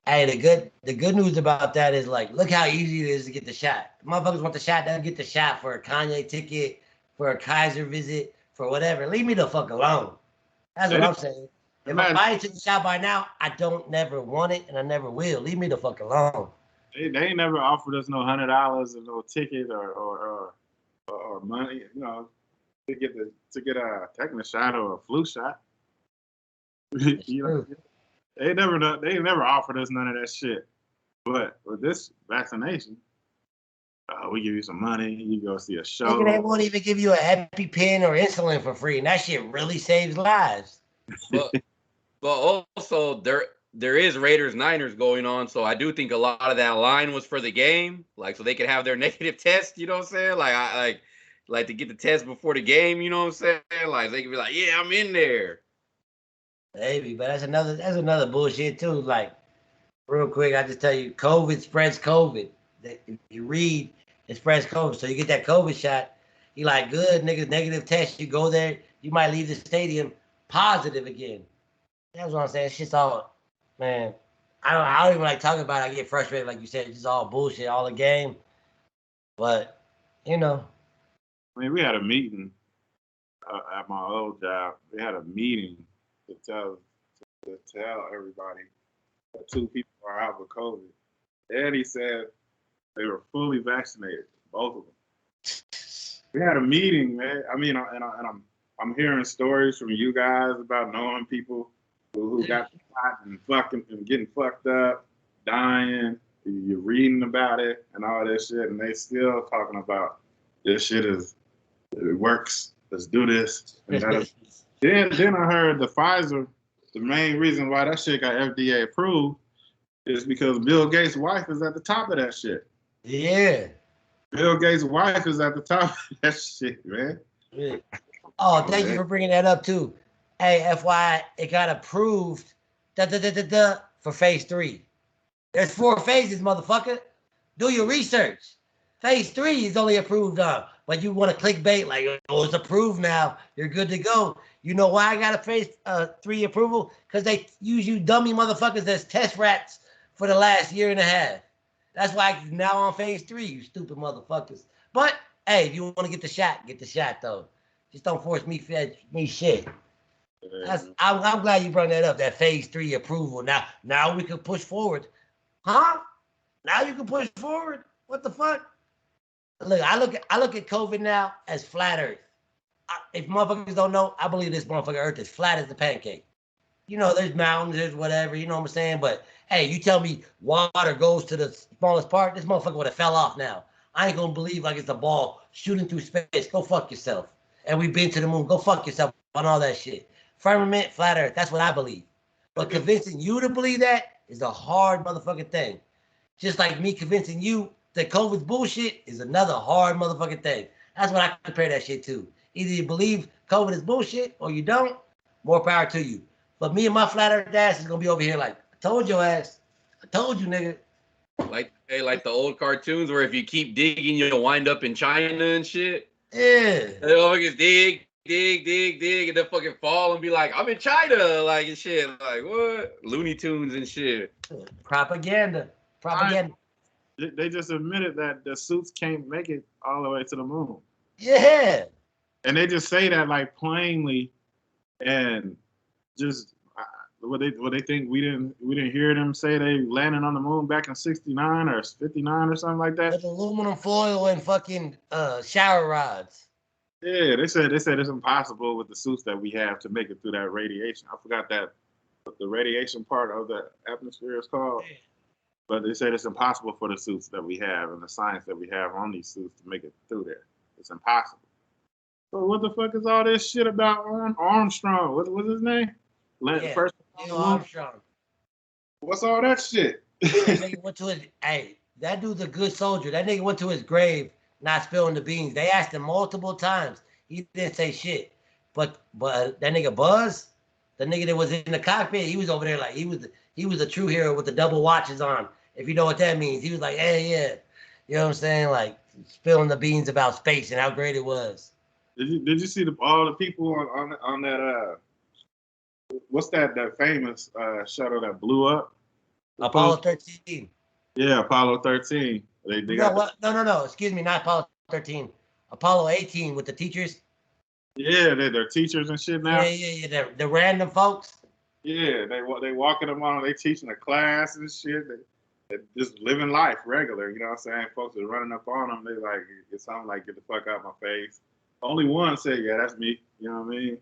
Hey, the good news about that is like, look how easy it is to get the shot. Motherfuckers want the shot, they'll get the shot for a Kanye ticket, for a Kaiser visit, for whatever. Leave me the fuck alone. That's what I'm saying. If I ain't took the shot by now, I don't never want it and I never will. Leave me the fuck alone. They ain't never offered us no $100 or no ticket or money, to get taking a shot or a flu shot. They never offered us none of that shit. But with this vaccination, we give you some money, you go see a show. Nigga, they won't even give you an EpiPen or insulin for free, and that shit really saves lives. But also there is Raiders Niners going on, so I do think a lot of that line was for the game, like so they could have their negative test. You know what I'm saying? Like I like to get the test before the game. You know what I'm saying? Like they could be like, yeah, I'm in there. Maybe, but that's another bullshit too. Like real quick, I just tell you, COVID spreads COVID. If you read, it spreads COVID. So you get that COVID shot, you like good niggas negative test. You go there, you might leave the stadium positive again. That's what I'm saying. It's just all, man. I don't even like talking about it. I get frustrated, like you said. It's just all bullshit, all a game. But I mean, we had a meeting at my old job. We had a meeting to tell everybody that 2 people are out with COVID. And he said they were fully vaccinated, both of them. We had a meeting, man. I mean, and I'm hearing stories from you guys about knowing people who got shot and getting fucked up, dying. You're reading about it and all that shit, and they still talking about this shit it works. Let's do this. And then I heard the Pfizer. The main reason why that shit got FDA approved is because Bill Gates' wife is at the top of that shit. Yeah. Bill Gates' wife is at the top of that shit, man. Yeah. Oh, thank you for bringing that up too. Hey, FYI, it got approved for phase 3. There's 4 phases, motherfucker. Do your research. Phase 3 is only approved on, but you want to clickbait like, oh, it's approved now. You're good to go. You know why I got a phase 3 approval? Because they use you dummy motherfuckers as test rats for the last year and a half. That's why I'm now on phase 3, you stupid motherfuckers. But hey, if you want to get the shot though. Just don't force me shit. I'm glad you brought that up. That phase 3 approval. Now we can push forward, huh? Now you can push forward. What the fuck? Look, I look at COVID now as flat Earth. If motherfuckers don't know, I believe this motherfucking Earth is flat as a pancake. There's mountains, there's whatever. You know what I'm saying? But hey, you tell me water goes to the smallest part, this motherfucker would have fell off now. I ain't gonna believe like it's a ball shooting through space. Go fuck yourself. And we've been to the moon. Go fuck yourself on all that shit. Firmament, flat Earth. That's what I believe. But convincing you to believe that is a hard motherfucking thing. Just like me convincing you that COVID's bullshit is another hard motherfucking thing. That's what I compare that shit to. Either you believe COVID is bullshit or you don't. More power to you. But me and my flat Earth ass is gonna be over here like, I told your ass. I told you, nigga. Like the old cartoons where if you keep digging, you'll wind up in China and shit. Yeah. They always dig, and then fucking fall and be like, I'm in China, like and shit. Like what? Looney Tunes and shit. Propaganda. They just admitted that the suits can't make it all the way to the moon. Yeah. And they just say that like plainly, and just what they think we didn't hear them say they landed on the moon back in '69 or '59 or something like that. With aluminum foil and fucking shower rods. Yeah, they said it's impossible with the suits that we have to make it through that radiation. I forgot that what the radiation part of the atmosphere is called. Yeah. But they said it's impossible for the suits that we have and the science that we have on these suits to make it through there. It's impossible. So what the fuck is all this shit about Armstrong? What's his name? First Neil Armstrong. What's all that shit? That nigga went to his, hey, that dude's a good soldier. That nigga went to his grave not spilling the beans. They asked him multiple times. He didn't say shit. But that nigga Buzz, the nigga that was in the cockpit, he was over there like he was a true hero with the double watches on. If you know what that means. He was like, hey, yeah. You know what I'm saying? Like spilling the beans about space and how great it was. Did you see all the people on that what's that famous shuttle that blew up? Apollo 13. Yeah, Apollo 13. They No. Excuse me, not Apollo 13. Apollo 18 with the teachers. Yeah, they're teachers and shit now. Yeah. The random folks. Yeah, they walking them on. They teaching a class and shit. They just living life regular. You know what I'm saying? Folks are running up on them. They like it's something like get the fuck out of my face. Only one said, yeah, that's me. You know what I mean?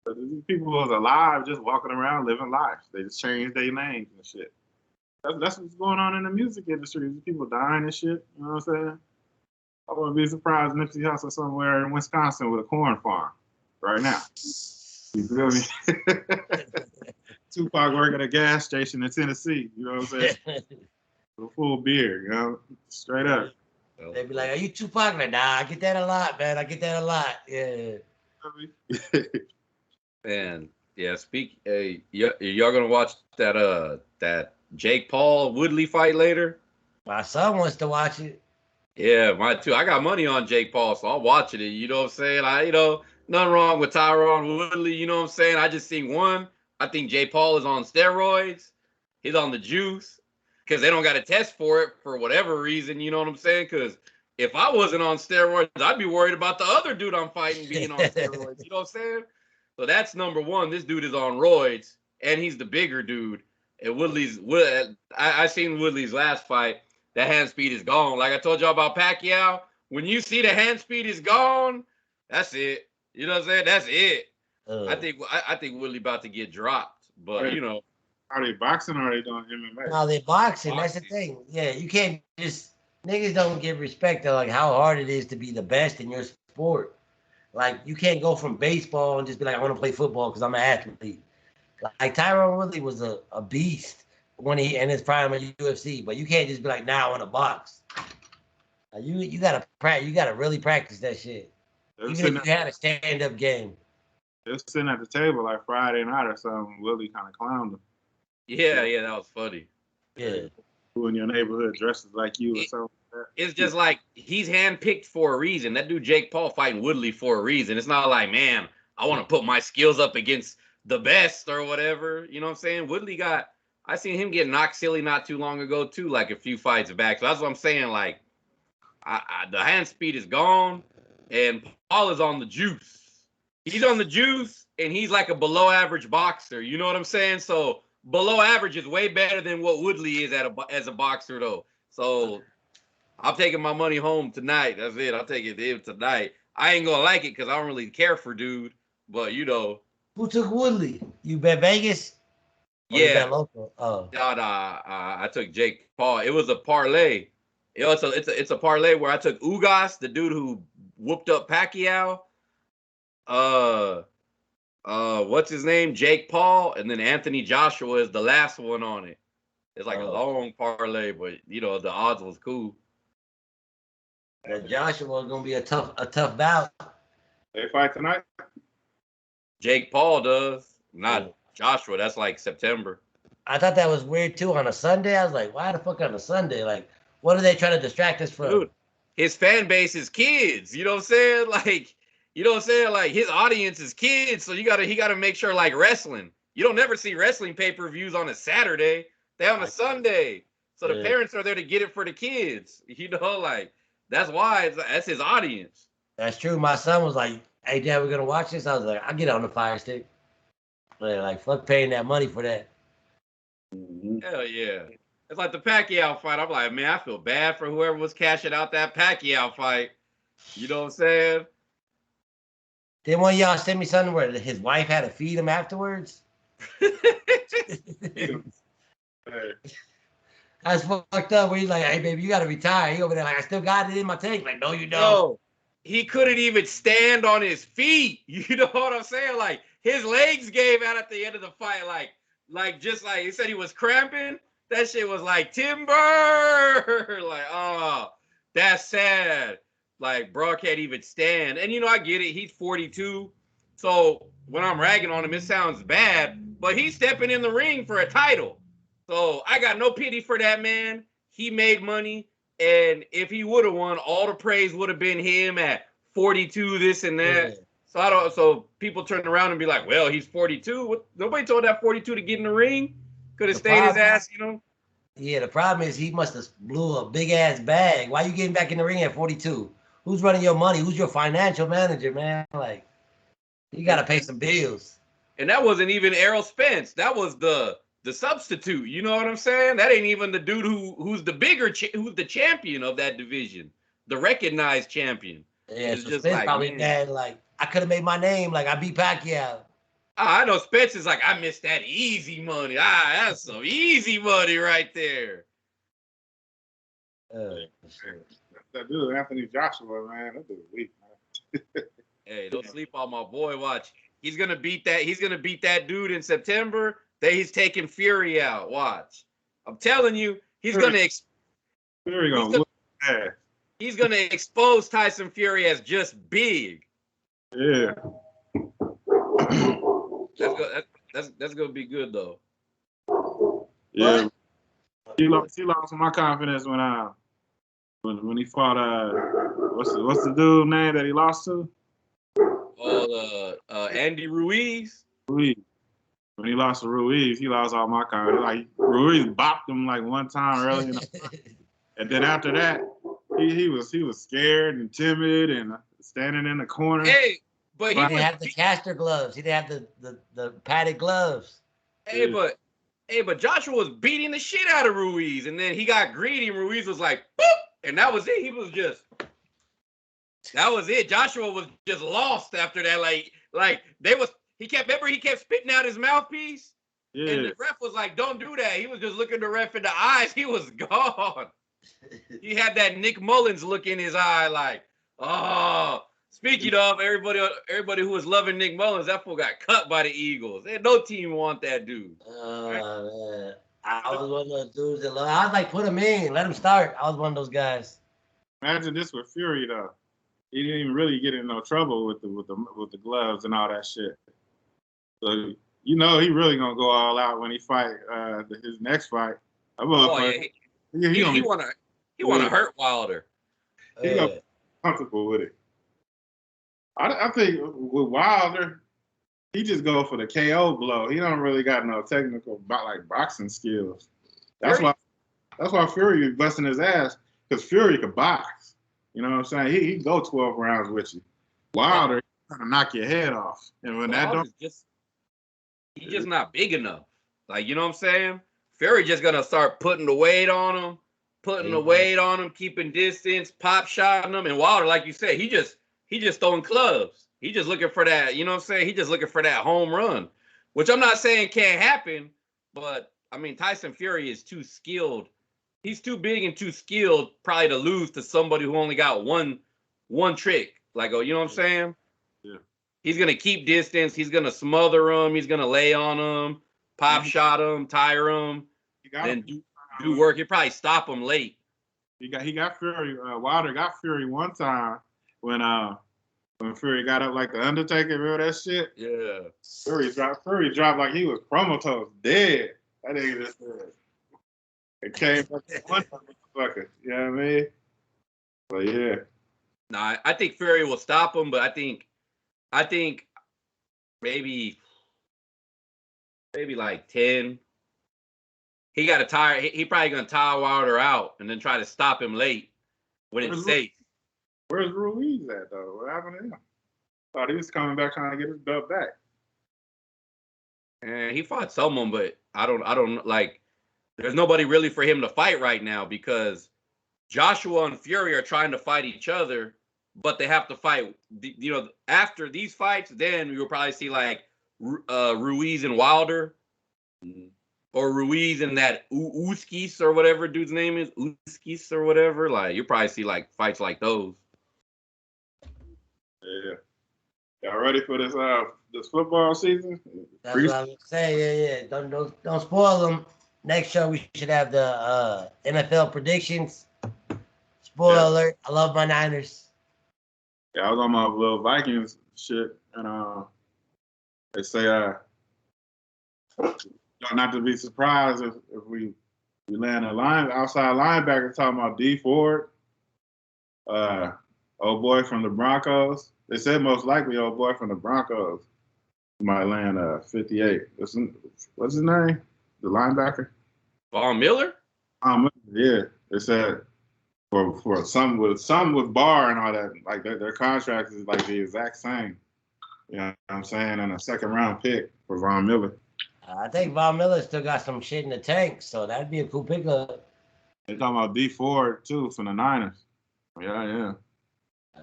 But these people was alive, just walking around, living life. They just changed their names and shit. That's what's going on in the music industry. These people dying and shit. You know what I'm saying? I wouldn't be surprised if Nipsey Hussle somewhere in Wisconsin with a corn farm right now. You feel me? Tupac working at a gas station in Tennessee. You know what I'm saying? With a full beard, you know? Straight up. They be like, are you Tupac? Like, nah, I get that a lot, man. I get that a lot. Yeah. Man, yeah. Y'all gonna watch that Jake Paul Woodley fight later? My son wants to watch it. Yeah, mine too. I got money on Jake Paul, so I'm watching it. You know what I'm saying? Nothing wrong with Tyron Woodley. You know what I'm saying? I just think I think Jake Paul is on steroids. He's on the juice because they don't got to test for it for whatever reason. You know what I'm saying? Because if I wasn't on steroids, I'd be worried about the other dude I'm fighting being on steroids. You know what I'm saying? So that's number one. This dude is on roids, and he's the bigger dude. And I seen Woodley's last fight. That hand speed is gone. Like I told y'all about Pacquiao, when you see the hand speed is gone, that's it. You know what I'm saying? That's it. I think Woodley about to get dropped. But you know, are they boxing or are they doing MMA? No, they boxing. That's the thing. Yeah, you can't just niggas don't give respect to like how hard it is to be the best in your sport. Like you can't go from baseball and just be like, I want to play football because I'm an athlete. Like Tyron Woodley was a beast when he in his prime at UFC, but you can't just be like, now I want to box. Like, you gotta practice. You gotta really practice that shit. Even if you had a stand-up game. They were sitting at the table like Friday night or something. Woodley kind of clowned him. Yeah, that was funny. Yeah. Who in your neighborhood dresses like you or something like that? It's just like he's handpicked for a reason. That dude Jake Paul fighting Woodley for a reason. It's not like, man, I want to put my skills up against the best or whatever. You know what I'm saying? Woodley I seen him get knocked silly not too long ago too, like a few fights back. So that's what I'm saying. Like, the hand speed is gone, and Paul is on the juice. He's on the juice, and he's like a below average boxer. You know what I'm saying? So below average is way better than what Woodley is as a boxer, though. So I'm taking my money home tonight. That's it. I'll take it tonight. I ain't gonna like it because I don't really care for dude, but you know. Who took Woodley? You bet Vegas? Yeah. Local? Oh. I took Jake Paul. It was a parlay. It's a parlay where I took Ugas, the dude who whooped up Pacquiao. What's his name? Jake Paul, and then Anthony Joshua is the last one on it. It's like a long parlay, but you know the odds was cool. That Joshua is gonna be a tough bout. They fight tonight? Jake Paul does, not Joshua. That's like September. I thought that was weird too. On a Sunday, I was like, why the fuck on a Sunday? Like, what are they trying to distract us from? Dude, his fan base is kids. You know what I'm saying? Like, you know what I'm saying? Like his audience is kids, so he gotta make sure like wrestling. You don't never see wrestling pay-per-views on a Saturday. They on a Sunday. So the parents are there to get it for the kids. You know, like that's why that's his audience. That's true. My son was like, hey dad, we're gonna watch this. I was like, I'll get on the Fire Stick. Like fuck paying that money for that. Hell yeah. It's like the Pacquiao fight. I'm like, man, I feel bad for whoever was cashing out that Pacquiao fight. You know what I'm saying? Then one of y'all sent me something where his wife had to feed him afterwards. That's fucked up. Where he's like, hey baby, you gotta retire. He over there like, I still got it in my tank. Like, no, you don't. No, he couldn't even stand on his feet. You know what I'm saying? Like his legs gave out at the end of the fight. Like just like he said he was cramping. That shit was like timber. Like, oh, that's sad. Like, bro can't even stand. And you know, I get it. He's 42. So when I'm ragging on him, it sounds bad. But he's stepping in the ring for a title. So I got no pity for that man. He made money. And if he would have won, all the praise would have been him at 42, this and that. Yeah. So people turn around and be like, well, he's 42. Nobody told that 42 to get in the ring. Could have stayed his ass, you know? Yeah, the problem is he must have blew a big ass bag. Why you getting back in the ring at 42? Who's running your money? Who's your financial manager, man? Like, you got to pay some bills. And that wasn't even Errol Spence. That was the substitute. You know what I'm saying? That ain't even the dude who's the bigger, who's the champion of that division, the recognized champion. Yeah, so just Spence like, probably mad. Like, I could have made my name. Like, I beat Pacquiao. I know Spence is like, I missed that easy money. That's some easy money right there. That dude, Anthony Joshua, man, that dude weak, man. Hey, don't sleep on my boy. Watch, he's gonna beat that. He's gonna beat that dude in September. Then he's taking Fury out. Watch, I'm telling you, he's gonna expose Tyson Fury as just big. Yeah. That's gonna be good though. Yeah, he lost my confidence when he fought what's the dude name that he lost to? Oh, Andy Ruiz. When he lost to Ruiz, he lost all my confidence. Like Ruiz bopped him like one time early in the fight. And then after that, he was scared and timid and standing in the corner. Hey. But he didn't have the caster gloves. He didn't have the padded gloves. Hey, but Joshua was beating the shit out of Ruiz, and then he got greedy, and Ruiz was like, boop, and that was it. That was it. Joshua was just lost after that. He kept spitting out his mouthpiece, and the ref was like, don't do that. He was just looking the ref in the eyes. He was gone. He had that Nick Mullins look in his eye, like, oh. Speaking of everybody who was loving Nick Mullins, that fool got cut by the Eagles. No team want that dude. Man. I was one of those dudes that I was like, put him in, let him start. I was one of those guys. Imagine this with Fury though. He didn't even really get in no trouble with the gloves and all that shit. So you know he really gonna go all out when he fight his next fight. He wanna hurt Wilder. He gonna be comfortable with it. I think with Wilder, he just go for the KO blow. He don't really got no technical boxing skills. That's why Fury is busting his ass, because Fury could box. You know what I'm saying? He can go 12 rounds with you. Wilder trying to knock your head off. And when he's just not big enough. Like, you know what I'm saying? Fury just gonna start putting the weight on him, keeping distance, pop shotting him, and Wilder, like you said, he just throwing clubs. He just looking for that, you know what I'm saying? He just looking for that home run, which I'm not saying can't happen, but I mean, Tyson Fury is too skilled. He's too big and too skilled probably to lose to somebody who only got one trick. Like, you know what I'm saying? Yeah. He's going to keep distance. He's going to smother him. He's going to lay on him, pop shot him, tire him, then do work. He'll probably stop him late. He got Fury. Wilder got Fury one time when Fury got up like the Undertaker. Remember that shit? Yeah. Fury dropped like he was comatose, dead. That nigga just said it came from one motherfucker. You know what I mean? But yeah. Nah, I think Fury will stop him, but I think maybe like 10. He got to tire. He probably gonna tire Wilder out and then try to stop him late when it's safe. Where's Ruiz at though? What happened to him? Thought he was coming back trying to get his belt back. And he fought someone, but I don't like. There's nobody really for him to fight right now because Joshua and Fury are trying to fight each other, but they have to fight. You know, after these fights, then you'll probably see like Ruiz and Wilder, or Ruiz and that Uskis or whatever dude's name is, Uskis or whatever. Like you'll probably see like fights like those. Yeah. Y'all ready for this football season? That's what I was saying. Yeah. Don't spoil them. Next show we should have the NFL predictions. Spoiler alert! I love my Niners. Yeah, I was on my little Vikings shit, and they say not to be surprised if we land a outside linebacker talking about D Ford, old boy from the Broncos. They said most likely old boy from the Broncos might land 58. What's his name? The linebacker? Von Miller? Yeah. They said for some with Barr and all that, like their contract is like the exact same. You know what I'm saying? And a second round pick for Von Miller. I think Von Miller still got some shit in the tank, so that'd be a cool pickup. They're talking about D Ford too from the Niners. Yeah.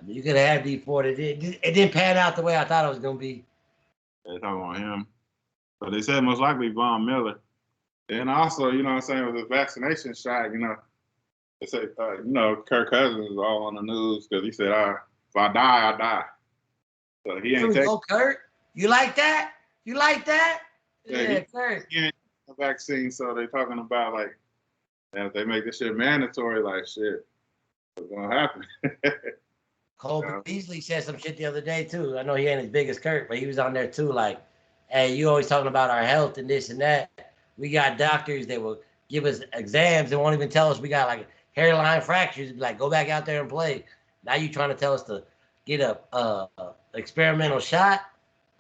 You could have D Ford. It didn't pan out the way I thought it was gonna be. They're talking about him. But they said most likely Von Miller. And also, you know what I'm saying, with the vaccination shot, you know, they say, Kirk Cousins is all on the news because he said, if I die, I die. So he ain't taking. Go, Kurt. You like that? Yeah, Kurt. He ain't the vaccine, so they're talking about like, and if they make this shit mandatory, like shit, what's gonna happen? Cole Beasley said some shit the other day too. I know he ain't as big as Kurt, but he was on there too. Like, hey, you always talking about our health and this and that. We got doctors that will give us exams and won't even tell us we got like hairline fractures. Be like, go back out there and play. Now you trying to tell us to get a experimental shot?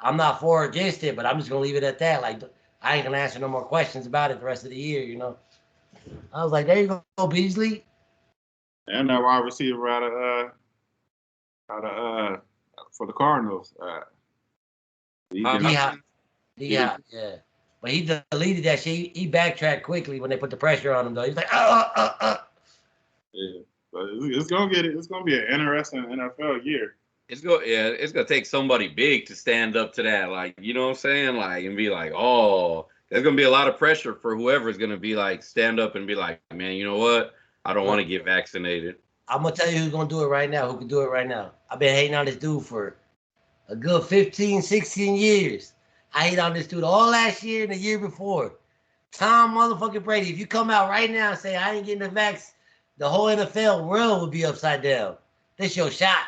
I'm not for or against it, but I'm just gonna leave it at that. Like, I ain't gonna answer no more questions about it the rest of the year. You know. I was like, there you go, Beasley. And that wide receiver for the Cardinals. Yeah. But he deleted that shit. He backtracked quickly when they put the pressure on him, though. He's like, Yeah, but it's gonna be an interesting NFL year. It's gonna take somebody big to stand up to that, like, you know what I'm saying, like, and be like, oh, there's gonna be a lot of pressure for whoever's gonna be like, stand up and be like, man, you know what? I don't want to get vaccinated. I'm gonna tell you who's gonna do it right now. Who can do it right now? I've been hating on this dude for a good 15, 16 years. I hate on this dude all last year and the year before. Tom motherfucking Brady. If you come out right now and say I ain't getting the vax, the whole NFL world would be upside down. This your shot.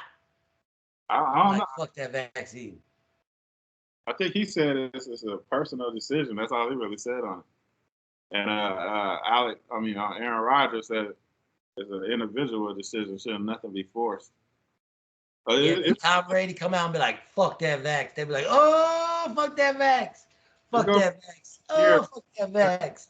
I don't know. Fuck that vaccine. I think he said it's a personal decision. That's all he really said on it. And Aaron Rodgers said it's an individual decision. Should nothing be forced. If Tom Brady come out and be like, fuck that vax, they'd be like, oh, fuck that vax. Fuck that vax. Oh, fuck that vax.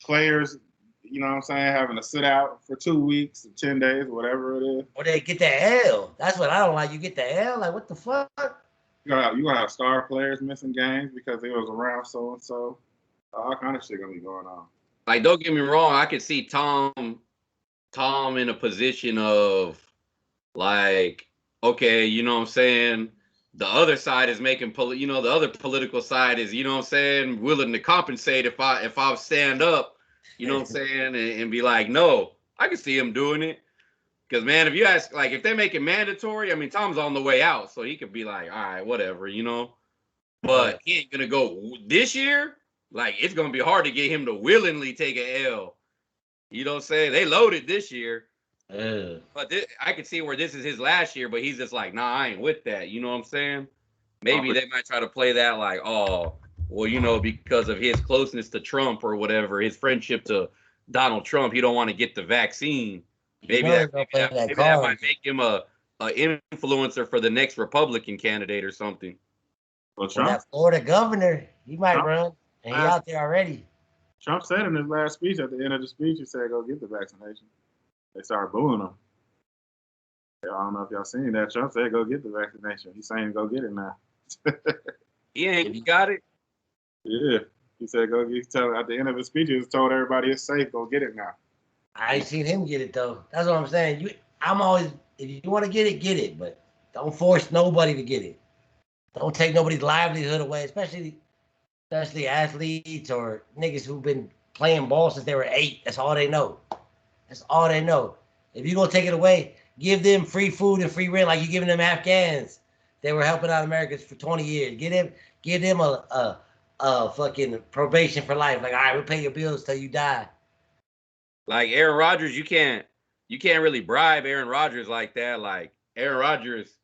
Players, you know what I'm saying, having to sit out for 2 weeks, 10 days, whatever it is. Or they get the L. That's what I don't like. You get the L? Like, what the fuck? You're gonna have star players missing games because they was around so and so. All kind of shit gonna be going on. Like, don't get me wrong, I could see Tom in a position of like, okay, you know what I'm saying? The other side is making, the other political side is, you know what I'm saying, willing to compensate if I stand up, you know what I'm saying, and be like, no, I can see him doing it. Because, man, if you ask, like, if they make it mandatory, I mean, Tom's on the way out, so he could be like, all right, whatever, you know. But he ain't going to go this year. Like, it's going to be hard to get him to willingly take an L. You know what I'm saying? They loaded this year. But I could see where this is his last year, but he's just like, nah, I ain't with that. You know what I'm saying? Maybe they might try to play that like, oh, well, you know, because of his closeness to Trump or whatever, his friendship to Donald Trump, he don't want to get the vaccine. Maybe that might make him a influencer for the next Republican candidate or something. Well, that Florida governor, he might run, and he out there already. Trump said in his last speech, at the end of the speech, he said, "Go get the vaccination." They started booing him. I don't know if y'all seen that. Trump said, "Go get the vaccination." He's saying, "Go get it now." He ain't got it. Yeah, he said, "Go get." At the end of his speech, he told everybody it's safe. Go get it now. I ain't seen him get it though. That's what I'm saying. I'm always, if you want to get it, but don't force nobody to get it. Don't take nobody's livelihood away, especially athletes or niggas who've been playing ball since they were 8. That's all they know. That's all they know. If you're gonna take it away, give them free food and free rent like you're giving them Afghans. They were helping out Americans for 20 years. Give them a fucking probation for life. Like, all right, we'll pay your bills till you die. Like Aaron Rodgers, you can't really bribe Aaron Rodgers like that. Like Aaron Rodgers,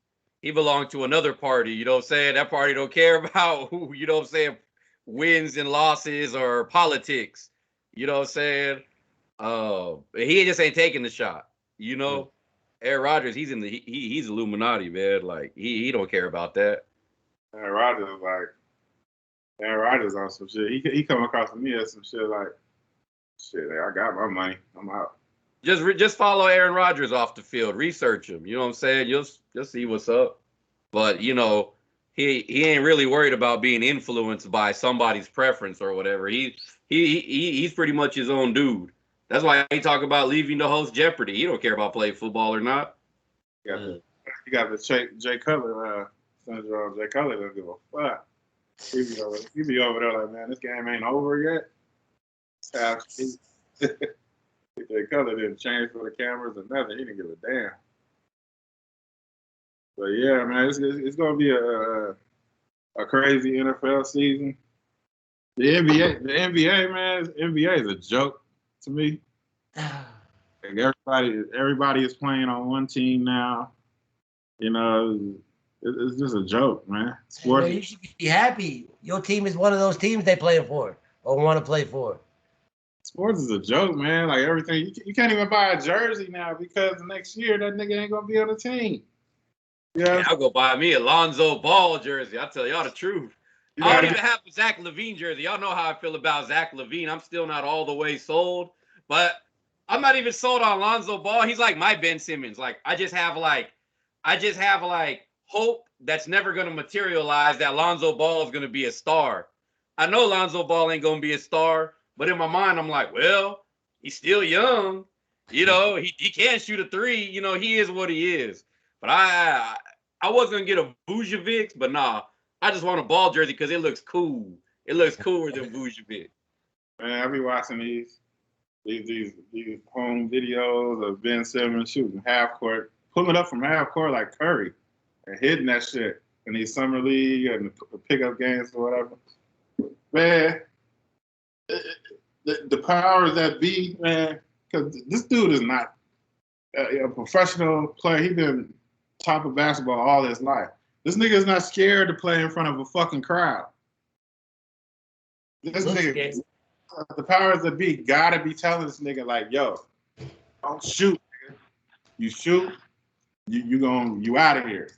he belonged to another party. You know what I'm saying? That party don't care about who, you know what I'm saying, wins and losses or politics. You know what I'm saying? He just ain't taking the shot. You know, Aaron Rodgers, he's Illuminati, man. Like he don't care about that. Aaron Rodgers on some shit. He come across to me as some shit like, shit, I got my money. I'm out. Just follow Aaron Rodgers off the field. Research him. You know what I'm saying? You'll see what's up. But you know, he ain't really worried about being influenced by somebody's preference or whatever. He's pretty much his own dude. That's why he talk about leaving to host Jeopardy. He don't care about playing football or not. You got the Jay Cutler syndrome. Jay Cutler don't give a fuck. He be over there like, man, this game ain't over yet. Jay Cutler didn't change for the cameras or nothing. He didn't give a damn. But yeah, man, it's gonna be a crazy NFL season. The NBA, man, NBA is a joke to me. Like everybody is playing on one team now. You know, it's just a joke, man. Sports. Hey, you should be happy. Your team is one of those teams they playing for or want to play for. Sports is a joke, man. Like everything, you can't even buy a jersey now because the next year that nigga ain't gonna be on the team. Yeah, I'll go buy me a Lonzo Ball jersey. I'll tell y'all the truth. I don't even have a Zach LaVine jersey. Y'all know how I feel about Zach LaVine. I'm still not all the way sold, but I'm not even sold on Lonzo Ball. He's like my Ben Simmons. Like I just have hope that's never gonna materialize that Lonzo Ball is gonna be a star. I know Lonzo Ball ain't gonna be a star, but in my mind I'm like, well, he's still young. You know, he can't shoot a 3. You know, he is what he is. But I was gonna get a Vucevic, but nah, I just want a Ball jersey because it looks cool. It looks cooler than Vucevic. Man, I be watching these home videos of Ben Simmons shooting half court, pulling up from half court like Curry, and hitting that shit in these summer league and the pickup games or whatever. Man, the powers that be, man, because this dude is not a professional player. He's been top of basketball all his life. This nigga is not scared to play in front of a fucking crowd. This nigga, the powers that be gotta be telling this nigga like, yo, don't shoot, nigga. You shoot, you out of here.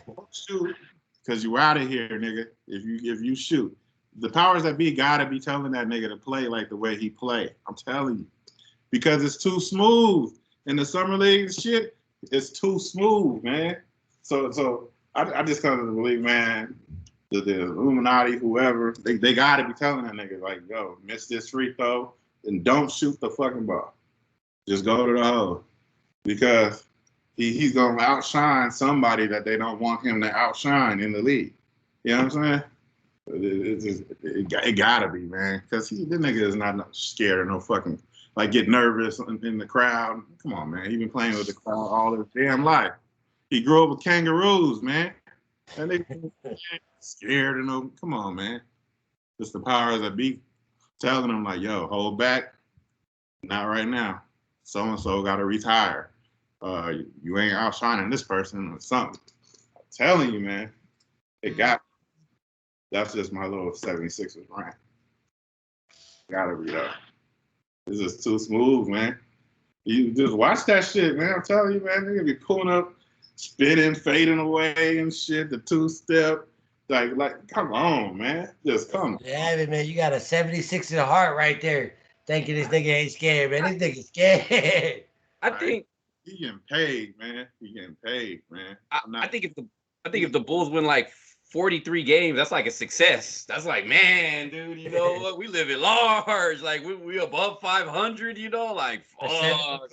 Don't shoot, because you out of here, nigga. If you shoot. The powers that be gotta be telling that nigga to play like the way he play. I'm telling you. Because it's too smooth. In the summer league shit, it's too smooth, man. So I just come to believe, man, the Illuminati, whoever, they got to be telling that nigga, like, yo, miss this free throw and don't shoot the fucking ball. Just go to the hole. Because he's going to outshine somebody that they don't want him to outshine in the league. You know what I'm saying? It got to be, man. Because this nigga is not scared of no fucking, like, get nervous in the crowd. Come on, man. He been playing with the crowd all his damn life. He grew up with kangaroos, man. And they scared of no. Come on, man. Just the powers that be telling them like, yo, hold back. Not right now. So-and-so got to retire. You ain't outshining this person or something. I'm telling you, man. They got That's just my little 76ers rant. Gotta be though. This is too smooth, man. You just watch that shit, man. I'm telling you, man, they be pulling up, spinning, fading away and shit. The two-step, like, come on, man. Just come. Yeah, man, you got a 76 in the heart right there. Thinking this nigga ain't scared, man. This nigga scared. I think he getting paid, man. He getting paid, man. I think if the Bulls win like 43 games, that's like a success. That's like, man, dude, you know what? We live at large. Like we above 500, you know, like fuck,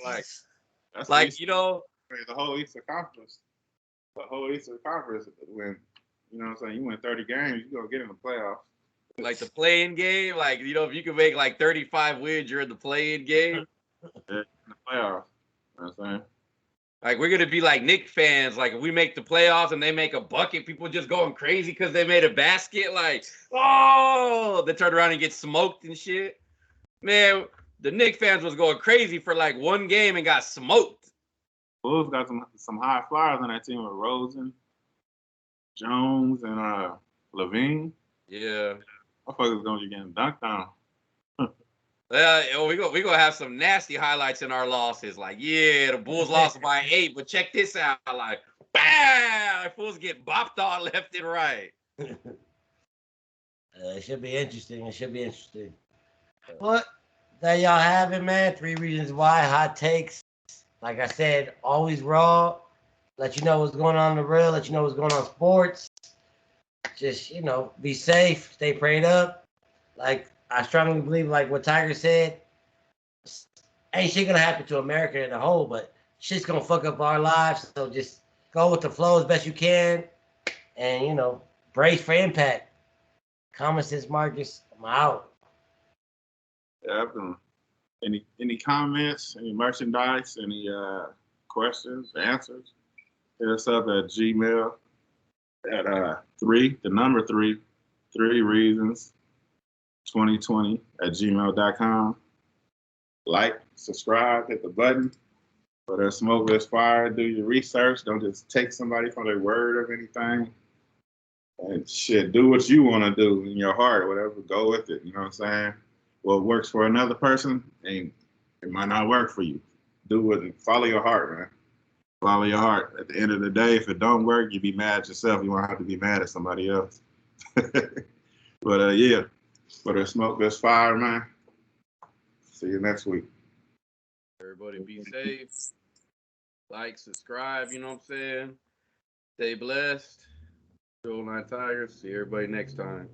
like you know, the whole Eastern Conference. The whole Eastern Conference when you know what I'm saying, you win 30 games, you're gonna get in the playoffs. Like the play-in game, like you know, if you can make like 35 wins, you're in the play-in game. Yeah, in the playoffs. You know what I'm saying? Like we're gonna be like Knicks fans. Like if we make the playoffs and they make a bucket, people just going crazy because they made a basket. Like, oh, they turn around and get smoked and shit. Man, the Knicks fans was going crazy for like one game and got smoked. Bulls got some high flyers on that team with Rosen, Jones, and Levine. Yeah. Motherfuckers gonna be getting dunked on. We gonna have some nasty highlights in our losses. Like, yeah, the Bulls lost by 8, but check this out. Like, bam! Fools get bopped on left and right. It should be interesting. It should be interesting. But there y'all have it, man. 3 reasons why. Hot takes. Like I said, always raw. Let you know what's going on in the real. Let you know what's going on in sports. Just, you know, be safe. Stay prayed up. Like, I strongly believe, like what Tiger said, ain't shit gonna happen to America in a whole, but shit's gonna fuck up our lives. So just go with the flow as best you can, and you know, brace for impact. Common sense, Marcus. I'm out. Yeah, any comments, any merchandise, any questions, answers? Hit us up at Gmail at 3 reasons 2020 at gmail.com. Like, subscribe, hit the button. For their smoke, there's fire. Do your research. Don't just take somebody from their word of anything. And shit, do what you want to do in your heart, whatever. Go with it. You know what I'm saying? What works for another person, and it might not work for you. Do it. Follow your heart, man. Follow your heart. At the end of the day, if it don't work, you be mad at yourself. You won't have to be mad at somebody else. But yeah. For the smoke, there's fire, man. See you next week. Everybody be safe. Like, subscribe, you know what I'm saying? Stay blessed. Joel 9 Tigers. See everybody next time.